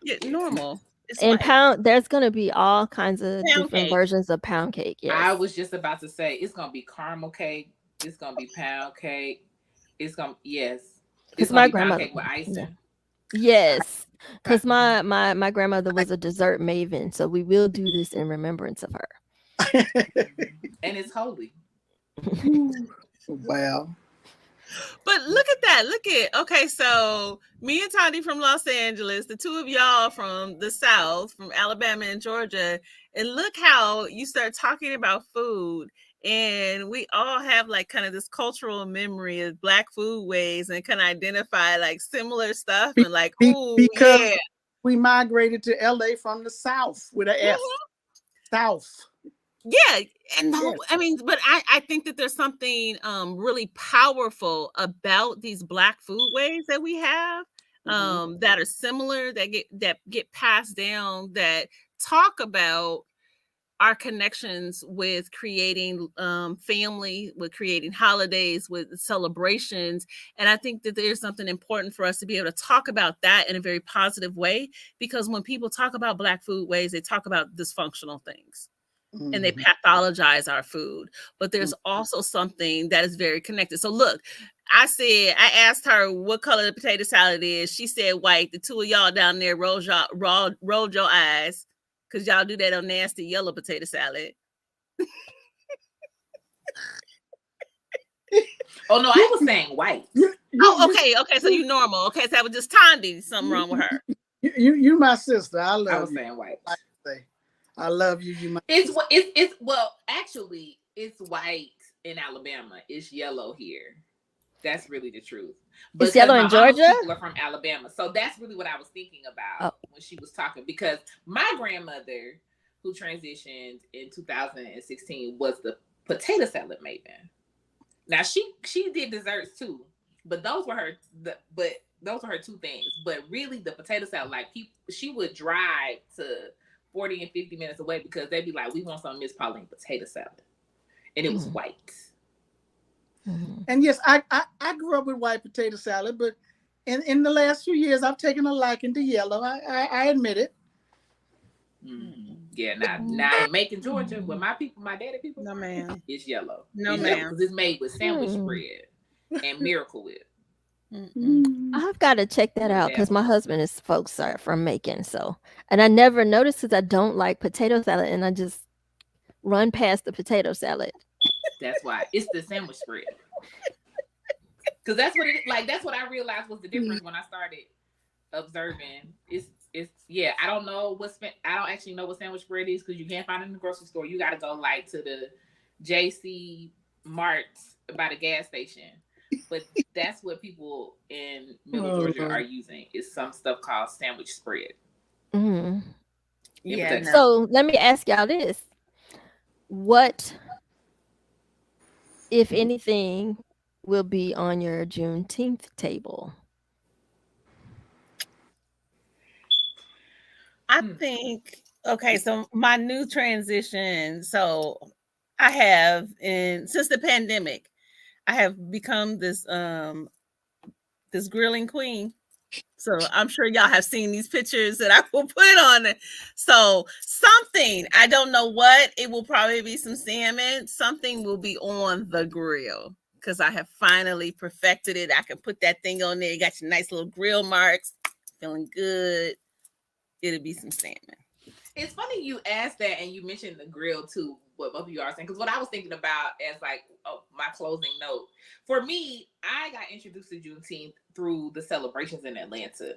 Yeah, normal. It's and white. Pound, there's gonna be all kinds of different versions of pound cake. Yes. I was just about to say it's gonna be caramel cake. It's gonna be pound cake. It's gonna It's my grandmother with icing. Yeah. Yes, because my grandmother was a dessert maven, so we will do this in remembrance of her. And it's holy. Wow. But look at that. Okay, so me and Toddy from Los Angeles, the two of y'all from the South, from Alabama and Georgia, and look how you start talking about food. And we all have like kind of this cultural memory of Black food ways and kind of identify like similar stuff and like, because we migrated to LA from the South with an S. South. Yeah. And I mean, but I think that there's something really powerful about these Black food ways that we have that are similar, that get passed down, that talk about our connections with creating family, with creating holidays, with celebrations. And I think that there's something important for us to be able to talk about that in a very positive way, because when people talk about Black food ways, they talk about dysfunctional things and they pathologize our food. But there's also something that is very connected. So look, I asked her what color the potato salad is. She said white. The two of y'all down there rolled your eyes, because y'all do that on nasty yellow potato salad. Oh no, I was saying white. Okay. So you normal. Okay, so that was just Thandie. Something wrong with her. You my sister. I love you. I was saying white. I love you. You my. It's well, actually, it's white in Alabama. It's yellow here. That's really the truth. But it's yellow in Georgia. People are from Alabama, so that's really what I was thinking about when she was talking. Because my grandmother, who transitioned in 2016, was the potato salad maven. Now she did desserts too, but those were her two things. But really, the potato salad, like she would drive to 40 and 50 minutes away because they'd be like, "We want some Miss Pauline potato salad," and it was white. And yes, I grew up with white potato salad, but in the last few years, I've taken a liking to yellow. I admit it. Yeah, now in Macon, Georgia, with my daddy people, no ma'am, it's yellow. No ma'am, because it's made with sandwich bread and Miracle Whip. I've got to check that out because my husband's folks are from Macon, and I never noticed because I don't like potato salad, and I just run past the potato salad. That's why it's the sandwich spread. Because that's what that's what I realized was the difference when I started observing. I don't know I don't actually know what sandwich bread is because you can't find it in the grocery store. You got to go to the JC Marts by the gas station. But that's what people in Middle Georgia are using. Is some stuff called sandwich spread. Yeah. So let me ask y'all this: what, if anything, will be on your Juneteenth table? I think, so my new transition. So I have, since the pandemic, I have become this this grilling queen. So I'm sure y'all have seen these pictures that I will put on it. So something, I don't know what, it will probably be some salmon. Something will be on the grill because I have finally perfected it. I can put that thing on there. You got your nice little grill marks. Feeling good. It'll be some salmon. It's funny you asked that and you mentioned the grill too, what both of you are saying. Because what I was thinking about as my closing note, for me, I got introduced to Juneteenth through the celebrations in Atlanta.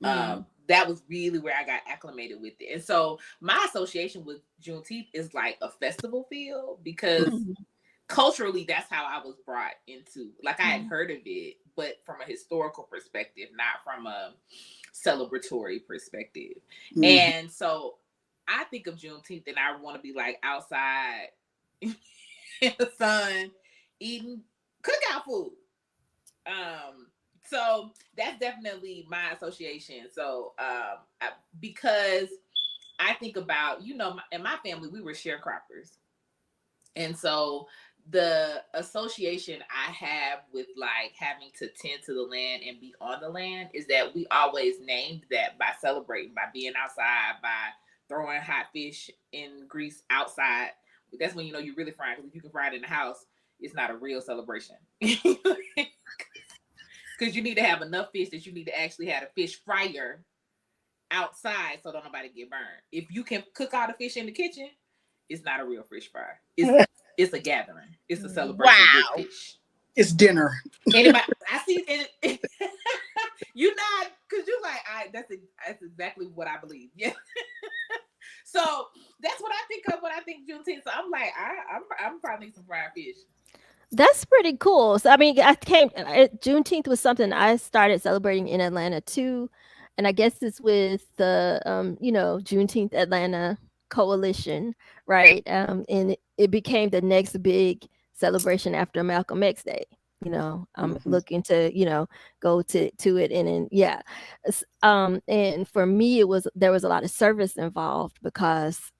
That was really where I got acclimated with it. And so my association with Juneteenth is like a festival feel because culturally, that's how I was brought into. I had heard of it, but from a historical perspective, not from a celebratory perspective. And so I think of Juneteenth and I want to be outside in the sun eating cookout food. So that's definitely my association. So because I think about, in my family, we were sharecroppers. And so the association I have with having to tend to the land and be on the land is that we always named that by celebrating, by being outside, by throwing hot fish in grease outside. That's when you're really frying, because if you can fry it in the house, it's not a real celebration. Because you need to have enough fish that you need to actually have a fish fryer outside so don't nobody get burned. If you can cook all the fish in the kitchen, it's not a real fish fry. It's a gathering. It's a celebration with fish. It's dinner. Anybody? I see it. You not, because you're that's exactly what I believe. Yeah. So that's what I think of when I think Juneteenth. So I'm probably some fried fish. That's pretty cool. So Juneteenth was something I started celebrating in Atlanta too, and I guess it's with the Juneteenth Atlanta coalition, right? And it became the next big celebration after Malcolm X Day. I'm looking to go to it, and then and for me there was a lot of service involved because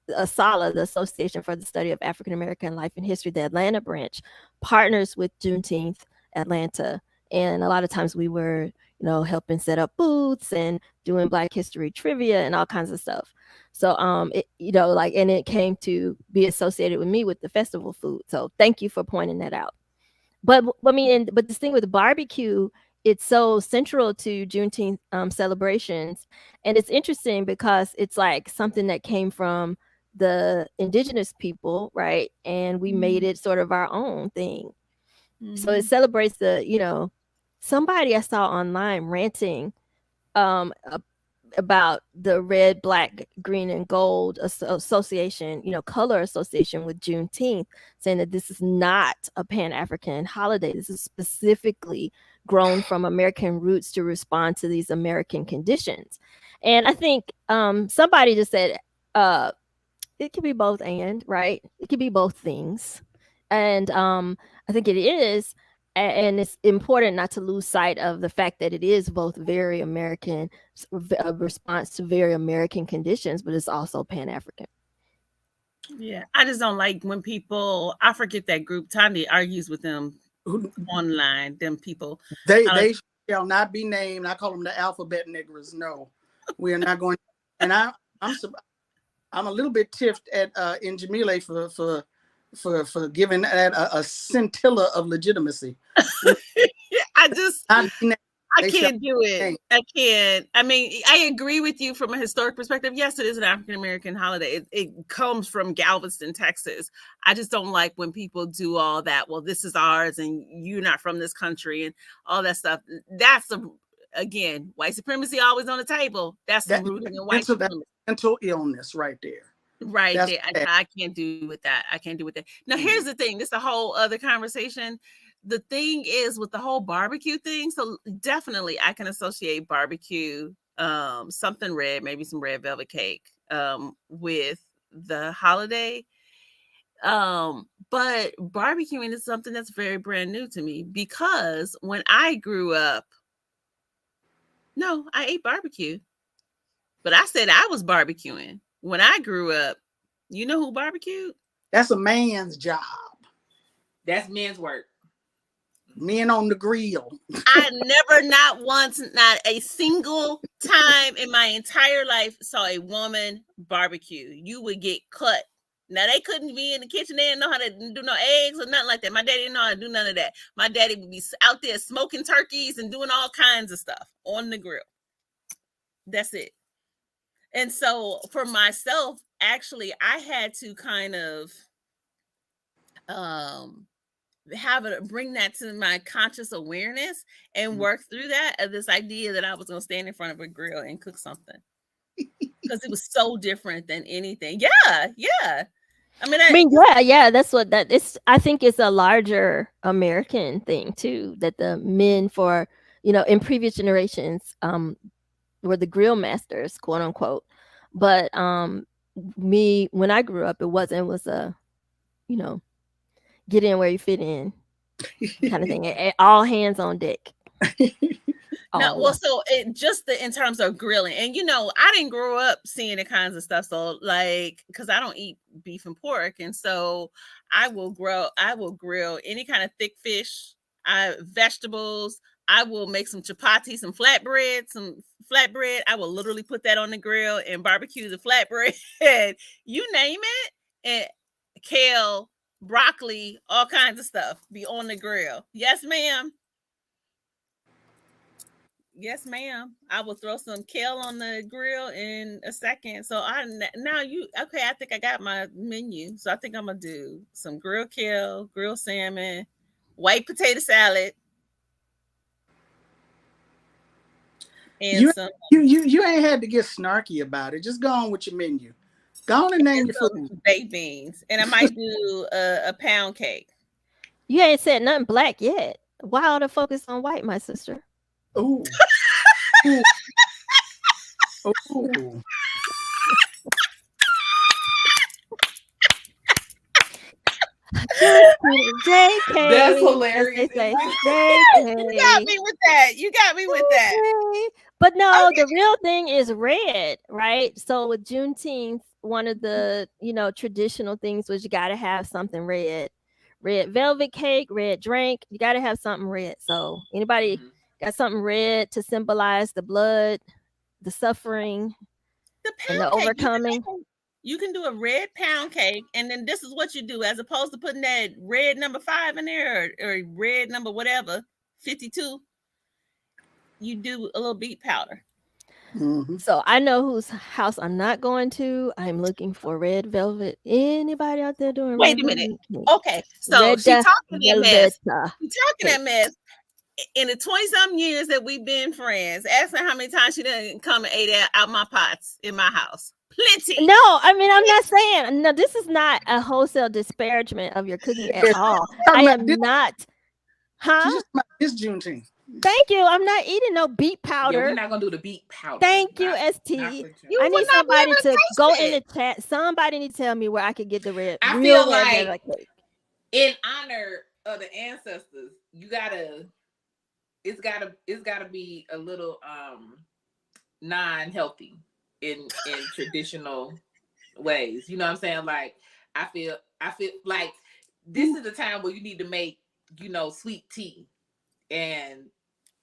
ASALH, the Association for the Study of African American Life and History, the Atlanta branch, partners with Juneteenth Atlanta, and a lot of times we were helping set up booths and doing Black History trivia and all kinds of stuff. So and it came to be associated with me with the festival food. So thank you for pointing that out. But this thing with barbecue, it's so central to Juneteenth celebrations. And it's interesting because it's like something that came from the indigenous people, right? And we made it sort of our own thing. So it celebrates somebody I saw online ranting um about the red, black, green, and gold association, color association with Juneteenth, saying that this is not a Pan-African holiday. This is specifically grown from American roots to respond to these American conditions. And I think somebody just said it could be both and, right? It could be both things. And I think it is. And it's important not to lose sight of the fact that it is both very American, a response to very American conditions, but it's also Pan-African. Yeah, I just don't like when people, I forget that group, Tandi argues with them online, them people. They shall not be named. I call them the alphabet niggers. No, we are not going. And I'm a little bit tiffed at Njamile for giving that a scintilla of legitimacy. I can't do it. I can't. I mean, I agree with you from a historic perspective. Yes, it is an African-American holiday. It comes from Galveston, Texas. I just don't like when people do all that. Well, this is ours and you're not from this country and all that stuff. That's again, white supremacy always on the table. That's the rooting in white supremacy. Mental illness right there. Right there. I can't do with that. I can't do with that. Now, here's the thing. This is a whole other conversation. The thing is with the whole barbecue thing. So definitely I can associate barbecue, something red, maybe some red velvet cake, with the holiday. But barbecuing is something that's very brand new to me because when I grew up, no, I ate barbecue, but I said I was barbecuing. When I grew up, you know who barbecued? That's a man's job. That's men's work. Men on the grill. I never, not once, not a single time in my entire life saw a woman barbecue. You would get cut. Now, they couldn't be in the kitchen. They didn't know how to do no eggs or nothing like that. My daddy didn't know how to do none of that. My daddy would be out there smoking turkeys and doing all kinds of stuff on the grill. That's it. And so for myself, actually, I had to kind of bring that to my conscious awareness and work through that of this idea that I was going to stand in front of a grill and cook something because it was so different than anything. Yeah. Yeah. That's what that is. I think it's a larger American thing too, that the men in previous generations, were the grill masters, quote unquote. But me, when I grew up, it was a, get in where you fit in kind of thing. All hands on deck. No, well, so in terms of grilling, and I didn't grow up seeing the kinds of stuff. So because I don't eat beef and pork, and so I will grill any kind of thick fish, vegetables. I will make some chapati, some flatbread. I will literally put that on the grill and barbecue the flatbread. You name it, and kale, broccoli, all kinds of stuff be on the grill. Yes, ma'am. Yes, ma'am. I will throw some kale on the grill in a second. So I think I got my menu. So I think I'm gonna do some grilled kale, grilled salmon, white potato salad, and you ain't had to get snarky about it. Just go on with your menu. Go on and name your food. Baked beans, and I might do a pound cake. You ain't said nothing black yet. Why all the focus on white, my sister? Ooh. Ooh. JK. That's hilarious. You got me with that. But no, the real thing is red, right? So with Juneteenth, one of the traditional things was you got to have something red. Red velvet cake, red drink. You got to have something red. So anybody got something red to symbolize the blood, the suffering, and the overcoming? You can do a red pound cake, and then this is what you do, as opposed to putting that red number 5 in there or red number whatever, 52. you do a little beet powder. Mm-hmm. So I know whose house I'm not going to. I'm looking for red velvet. Anybody out there doing Wait red a minute. velvet? Okay, so Red she talking that mess. velvet. She talking that mess. In the 20-something years that we've been friends, ask her how many times she done come and ate out my pots in my house. Plenty. No, I mean, I'm not saying, no, this is not a wholesale disparagement of your cooking at all. I am not, huh? She's just about this Juneteenth. Thank you. I'm not eating no beet Yeah, powder. we're not gonna do the beet powder. Thank you, Not ST. you I need somebody to taste go it. in the chat. Somebody need to tell me where I could get the red. I real feel red like velvet cake. in honor of the ancestors, it's gotta be a little non-healthy in traditional ways. You know what I'm saying? Like I feel like this is the time where you need to make, sweet tea and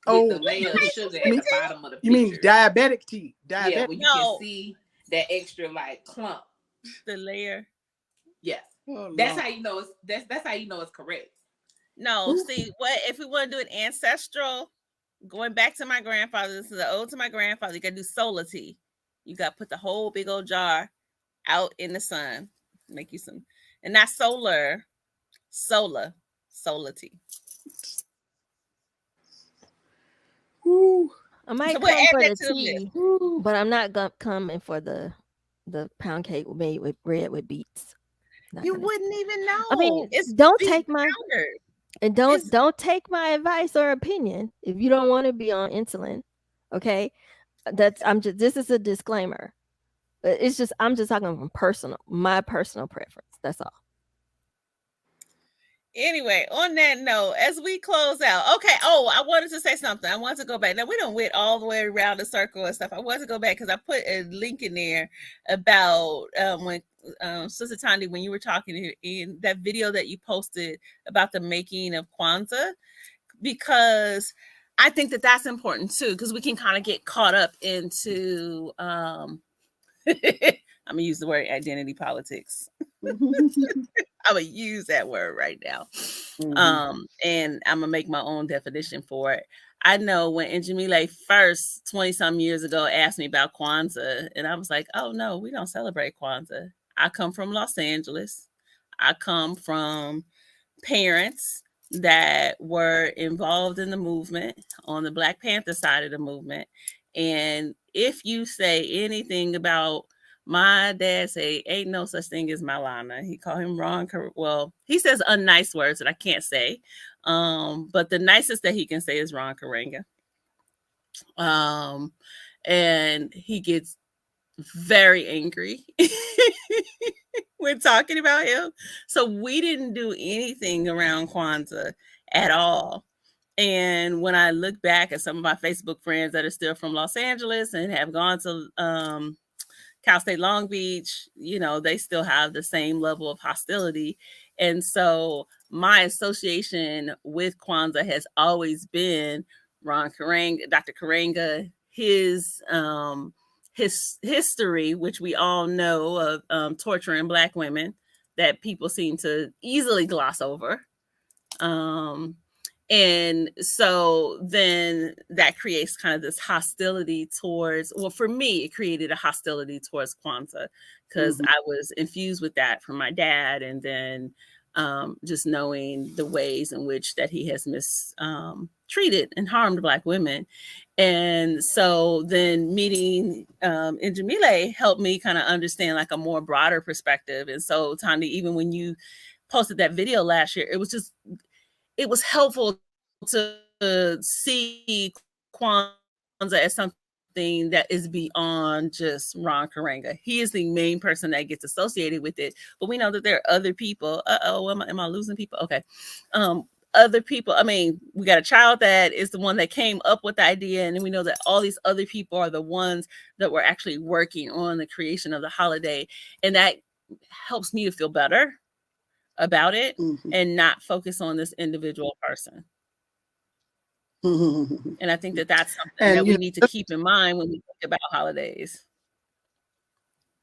with the layer of sugar at the bottom of the picture. You mean diabetic tea? Yeah, where you can see that extra like clump. The layer. Yes. Oh, that's no. how you know it's that's how you know it's correct. No, see, what if we want to do an ancestral, going back to my grandfather, this is the ode to my grandfather, you gotta do solar tea. You gotta put the whole big old jar out in the sun. Make you some, and not solar tea. Ooh. I might So come we'll for add the that to the tea, list. but I'm not coming for the pound cake made with bread with beets. Not You gonna- wouldn't even know. I mean, it's don't beet take my powder. and don't take my advice or opinion if you don't want to be on insulin. Okay, this is a disclaimer. It's just I'm just talking from my personal preference. That's all. Anyway, on that note, as we close out, okay. Oh, I wanted to say something. I wanted to go back. Now we don't went all the way around the circle and stuff. I wanted to go back because I put a link in there about when Sister Tandi, when you were talking in that video that you posted about the making of Kwanzaa, because I think that that's important too, because we can kind of get caught up into I'm gonna use the word identity politics. I'm gonna use that word right now. And I'm gonna make my own definition for it. I know when Njamile first 20-some years ago asked me about Kwanzaa, and I was like, oh no, we don't celebrate Kwanzaa. I come from Los Angeles. I come from parents that were involved in the movement on the Black Panther side of the movement. And if you say anything about my dad, say ain't no such thing as Malana. He called him wrong. Well, he says unnice words that I can't say. But the nicest that he can say is Ron Karenga. And he gets very angry when talking about him. So we didn't do anything around Kwanzaa at all. And when I look back at some of my Facebook friends that are still from Los Angeles and have gone to Cal State Long Beach, they still have the same level of hostility. And so my association with Kwanzaa has always been Ron Karenga, Dr. Karenga, his history, which we all know of torturing Black women that people seem to easily gloss over. And so then that creates kind of this hostility towards, well, for me, it created a hostility towards Kwanzaa because I was infused with that from my dad. And then just knowing the ways in which that he has mistreated and harmed Black women. And so then meeting Njamile helped me kind of understand like a more broader perspective. And so Tandi, even when you posted that video last year, it was helpful to see Kwanzaa as something that is beyond just Ron Karenga. He is the main person that gets associated with it, but we know that there are other people. Am I losing people? Okay. Other people. I mean, we got a child that is the one that came up with the idea, and then we know that all these other people are the ones that were actually working on the creation of the holiday, and that helps me to feel better about it and not focus on this individual person. And I think that that's something that we need to keep in mind when we think about holidays.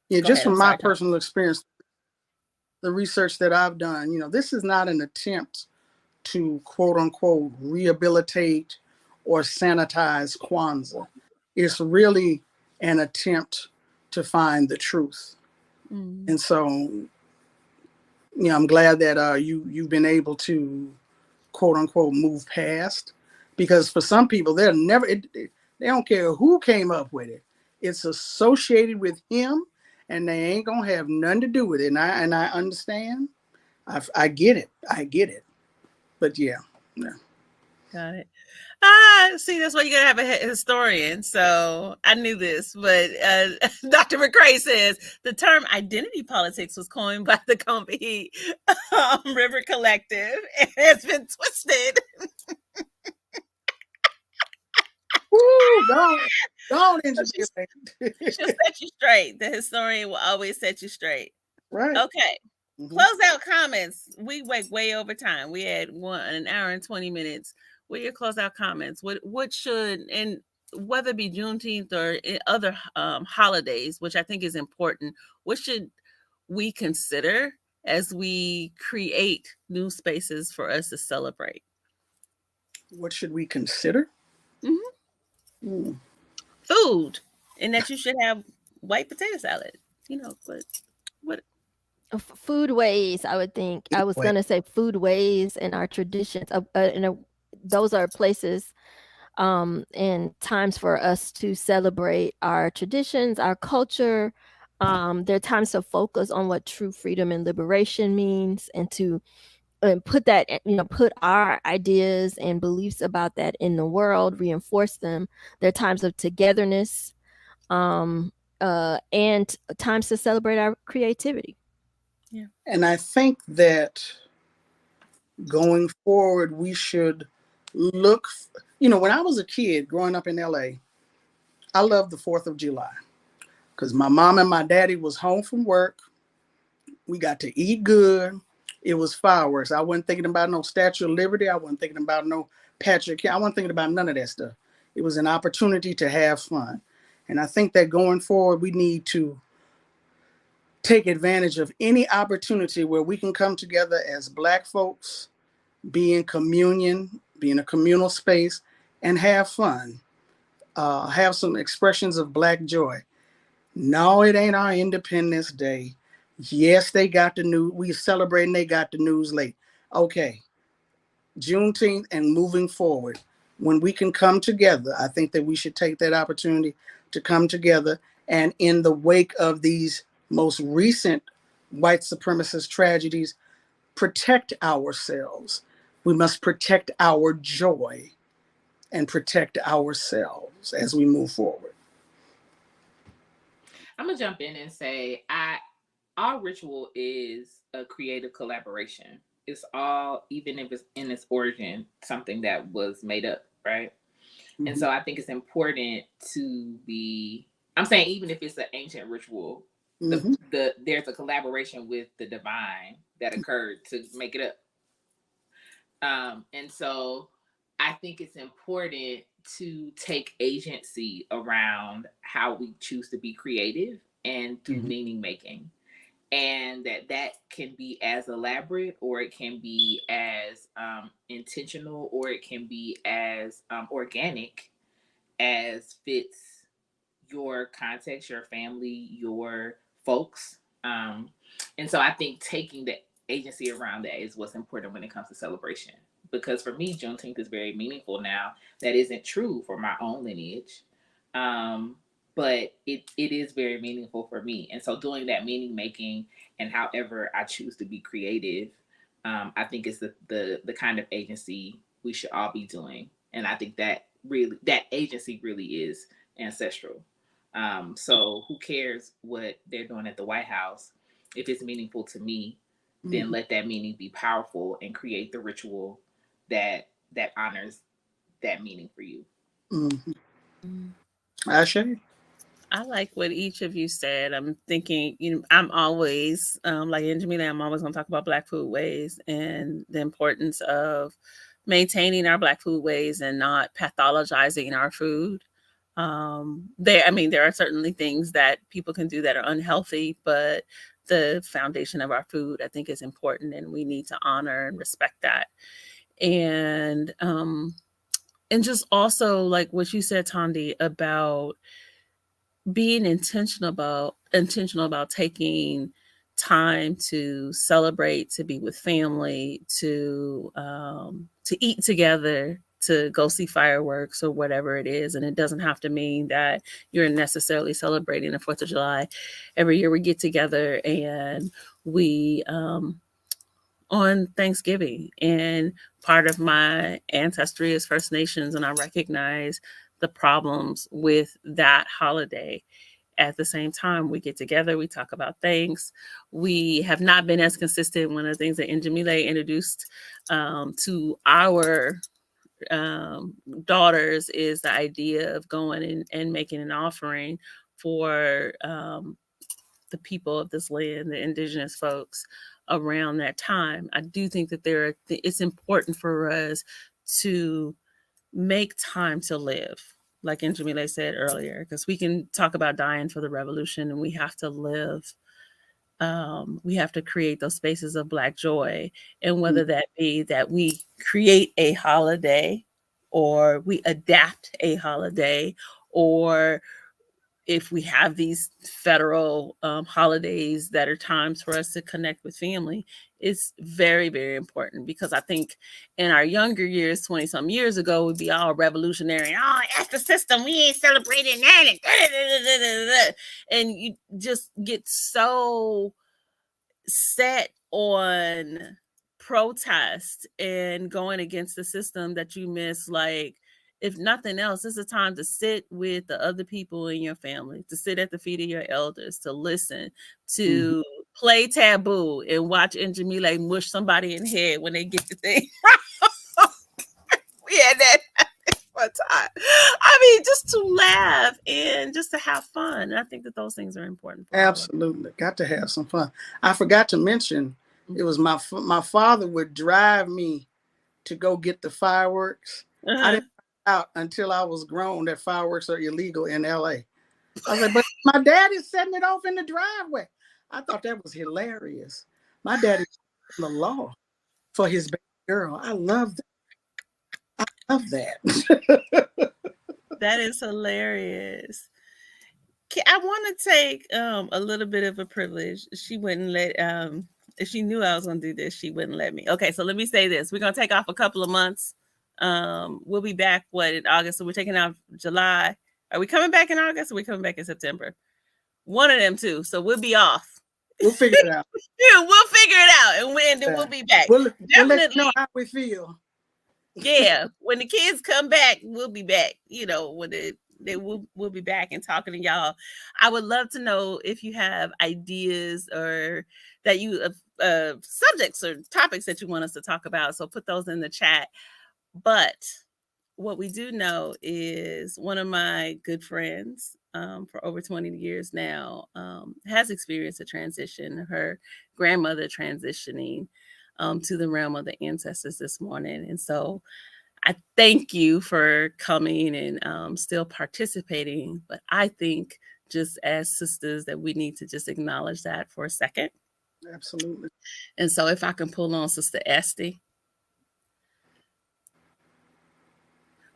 Yeah, just from my personal experience, the research that I've done, this is not an attempt to quote unquote rehabilitate or sanitize Kwanzaa. It's really an attempt to find the truth. And so, I'm glad that you've been able to, quote unquote, move past, because for some people, they don't care who came up with it. It's associated with him, and they ain't gonna have nothing to do with it. And I understand. I get it. But yeah. Got it. See, that's why you gotta have a historian. So I knew this, but Dr. McCray says the term identity politics was coined by the Combahee River Collective and has been twisted. Woo, don't engineer. She'll set you straight. The historian will always set you straight. Right. Okay. Close out comments. We went way over time. We had an hour and 20 minutes. What are your closeout comments? What should, and whether it be Juneteenth or other holidays, which I think is important, what should we consider as we create new spaces for us to celebrate? What should we consider? Food, and that you should have white potato salad. But what? Foodways, I would think. I was going to say foodways and our traditions. Those are places and times for us to celebrate our traditions, our culture. There are times to focus on what true freedom and liberation means, and to put that, put our ideas and beliefs about that in the world, reinforce them. There are times of togetherness and times to celebrate our creativity. Yeah. And I think that going forward, we should look, when I was a kid growing up in LA, I loved the 4th of July because my mom and my daddy was home from work. We got to eat good. It was fireworks. I wasn't thinking about no Statue of Liberty. I wasn't thinking about no Patrick. I wasn't thinking about none of that stuff. It was an opportunity to have fun. And I think that going forward, we need to take advantage of any opportunity where we can come together as Black folks, be in communion, be in a communal space, and have fun. Have some expressions of Black joy. No, it ain't our Independence Day. Yes, they got the news. We celebrating, they got the news late. Okay. Juneteenth and moving forward, when we can come together, I think that we should take that opportunity to come together, and in the wake of these most recent white supremacist tragedies, protect ourselves. We must protect our joy and protect ourselves as we move forward. I'm gonna jump in and say, our ritual is a creative collaboration. It's all, even if it's in its origin, something that was made up, right? And so I think it's important to be, I'm saying, even if it's an ancient ritual, there's a collaboration with the divine that occurred to make it up. And so I think it's important to take agency around how we choose to be creative and through meaning making. And that can be as elaborate, or it can be as intentional, or it can be as organic as fits your context, your family, your folks. And so I think taking the agency around that is what's important when it comes to celebration. Because for me, Juneteenth is very meaningful now. That isn't true for my own lineage. But it is very meaningful for me. And so doing that meaning making and however I choose to be creative, I think is the kind of agency we should all be doing. And I think that agency really is ancestral. So who cares what they're doing at the White House? If it's meaningful to me, then let that meaning be powerful and create the ritual that honors that meaning for you. Ashe? I like what each of you said. I'm thinking, I'm always, like Jamila, I'm always going to talk about Black foodways and the importance of maintaining our Black foodways and not pathologizing our food. There are certainly things that people can do that are unhealthy, but the foundation of our food, I think, is important, and we need to honor and respect that. And And just also like what you said, Thandi, about being intentional about taking time to celebrate, to be with family, to eat together, to go see fireworks or whatever it is. And it doesn't have to mean that you're necessarily celebrating the 4th of July. Every year we get together and we on Thanksgiving, and part of my ancestry is First Nations, and I recognize the problems with that holiday. At the same time, we get together, we talk about things. We have not been as consistent. One of the things that Njamile introduced to our daughters is the idea of going and making an offering for the people of this land, the indigenous folks, around that time. I do think that it's important for us to make time to live, like Njamile said earlier, because we can talk about dying for the revolution, and we have to live. We have to create those spaces of Black joy, and whether that be that we create a holiday, or we adapt a holiday, or if we have these federal holidays that are times for us to connect with family, it's very, very important, because I think in our younger years, 20 some years ago, we'd be all revolutionary. Oh, that's the system. We ain't celebrating that. And you just get so set on protest and going against the system that you miss, like, if nothing else, it's a time to sit with the other people in your family, to sit at the feet of your elders, to listen, to play taboo and watch Njamile mush somebody in the head when they get the thing. We had that one time. I mean, just to laugh and just to have fun. And I think that those things are important. Absolutely. Got to have some fun. I forgot to mention, it was my father would drive me to go get the fireworks. I didn't find out until I was grown that fireworks are illegal in LA. I was like, but my dad is setting it off in the driveway. I thought that was hilarious. My dad is in the law for his baby girl. I love that. I love that. That is hilarious. I want to take a little bit of a privilege. She wouldn't let, if she knew I was going to do this, she wouldn't let me. Okay, so let me say this. We're going to take off a couple of months. We'll be back, in August? So we're taking off July. Are we coming back in August, or are we coming back in September? One of them two. So we'll be off. We'll figure it out. Yeah, we'll figure it out, and then we'll be back. We'll let you know how we feel. Yeah, when the kids come back, we'll be back. You know, when we'll be back and talking to y'all. I would love to know if you have ideas or that you subjects or topics that you want us to talk about. So put those in the chat. But what we do know is one of my good friends for over 20 years now has experienced a transition, her grandmother transitioning to the realm of the ancestors this morning. And so I thank you for coming and still participating. But I think just as sisters that we need to just acknowledge that for a second. Absolutely. And so if I can pull on Sister Estee.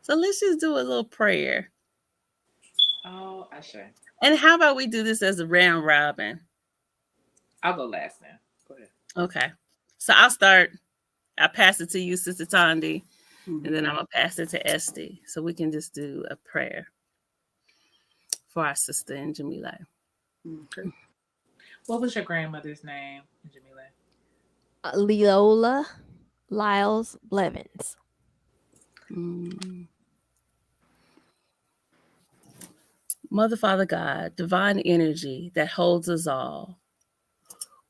So let's just do a little prayer. Oh, I should. And how about we do this as a round robin? I'll go last now. Go ahead. Okay. So I'll start. I'll pass it to you, Sister Thandi, and then I'm going to pass it to Estee. So we can just do a prayer for our sister Njamile. Okay. What was your grandmother's name, Njamile? Leola Lyles Blevins. Mother, Father, God, divine energy that holds us all,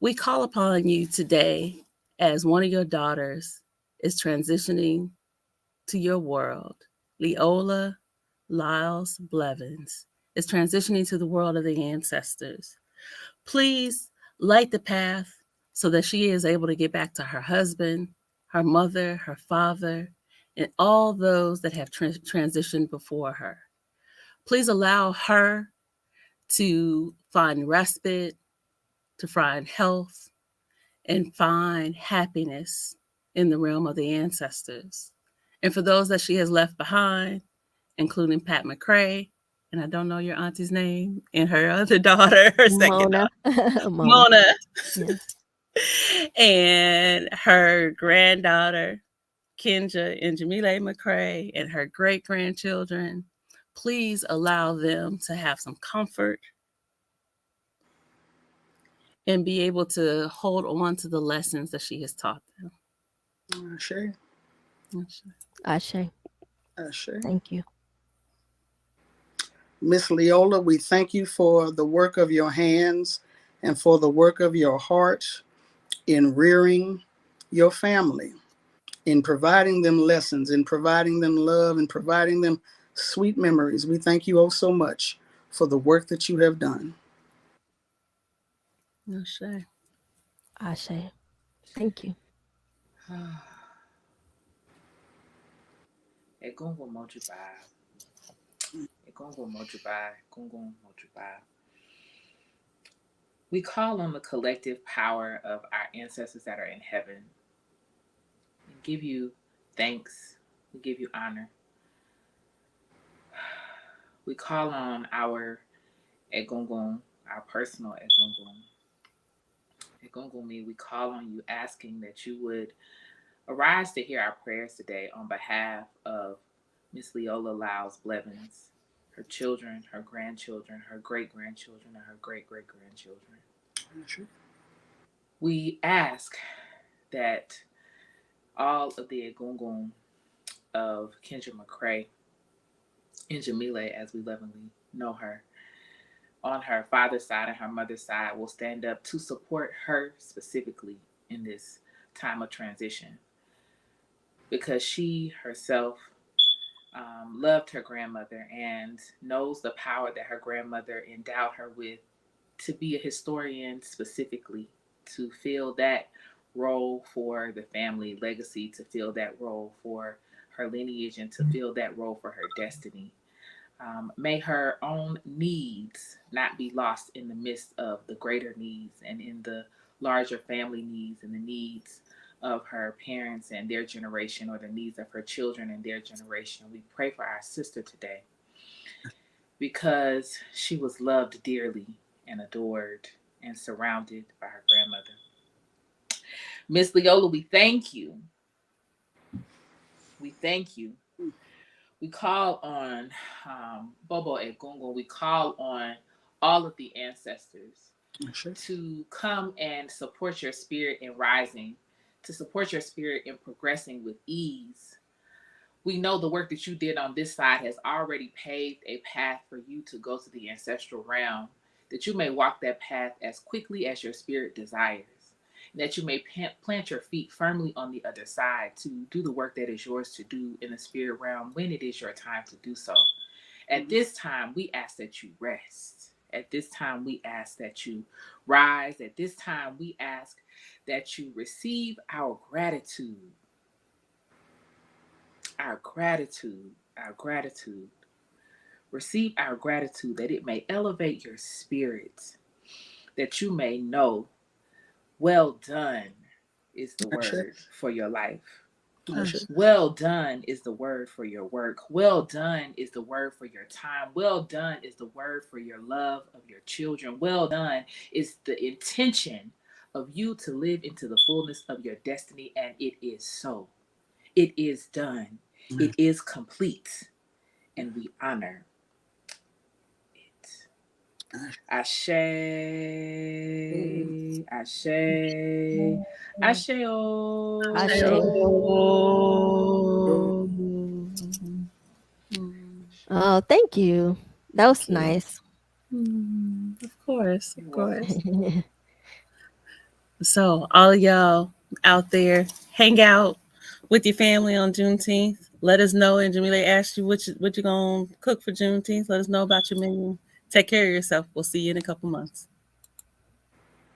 we call upon you today as one of your daughters is transitioning to your world. Leola Lyles Blevins is transitioning to the world of the ancestors. Please light the path so that she is able to get back to her husband, her mother, her father, and all those that have transitioned before her. Please allow her to find respite, to find health, and find happiness in the realm of the ancestors. And for those that she has left behind, including Pat McCray, and I don't know your auntie's name, and her other daughter, her second Mona. daughter, Mona. Mona, Yeah. and her granddaughter, Kenja and Jamile McCray, and her great-grandchildren. Please allow them to have some comfort and be able to hold on to the lessons that she has taught them. Ashe. Ashe. Ashe. Thank you. Miss Leola, we thank you for the work of your hands and for the work of your heart in rearing your family, in providing them lessons, in providing them love, and providing them sweet memories. We thank you oh so much for the work that you have done. Ashe. Ashe. Thank you. Egungun mojuba. Egungun mojuba. Egungun mojuba. We call on the collective power of our ancestors that are in heaven. We give you thanks. We give you honor. We call on our Egungun, our personal Egungun. Egungun, we call on you asking that you would arise to hear our prayers today on behalf of Miss Leola Lyles Blevins, her children, her grandchildren, her great-grandchildren, and her great-great-grandchildren. We ask that all of the Egungun of Kenja McCray and Jamile, as we lovingly know her, on her father's side and her mother's side, will stand up to support her specifically in this time of transition, because she herself loved her grandmother and knows the power that her grandmother endowed her with to be a historian specifically, to fill that role for the family legacy, to fill that role for her lineage, and to fill that role for her destiny. May her own needs not be lost in the midst of the greater needs and in the larger family needs and the needs of her parents and their generation, or the needs of her children and their generation. We pray for our sister today because she was loved dearly and adored and surrounded by her grandmother. Miss Leola, we thank you. We thank you. We call on Bobo Egungun. We call on all of the ancestors to come and support your spirit in rising, to support your spirit in progressing with ease. We know the work that you did on this side has already paved a path for you to go to the ancestral realm, that you may walk that path as quickly as your spirit desires, and that you may plant your feet firmly on the other side to do the work that is yours to do in the spirit realm when it is your time to do so. At this time, we ask that you rest. At this time, we ask that you rise. At this time, we ask that you receive our gratitude. Our gratitude, our gratitude. Receive our gratitude that it may elevate your spirit, that you may know, well done is the word for your life. Well done is the word for your work. Well done is the word for your time. Well done is the word for your love of your children. Well done is the intention of you to live into the fullness of your destiny, and it is so. It is done. It is complete, and we honor it. Ashe, Ashe, Ashe, Ashe. Oh, thank you. That was nice. Of course, of course. So, all of y'all out there, hang out with your family on Juneteenth. Let us know. And Jamila asked you what you gonna cook for Juneteenth. Let us know about your menu. Take care of yourself. We'll see you in a couple months.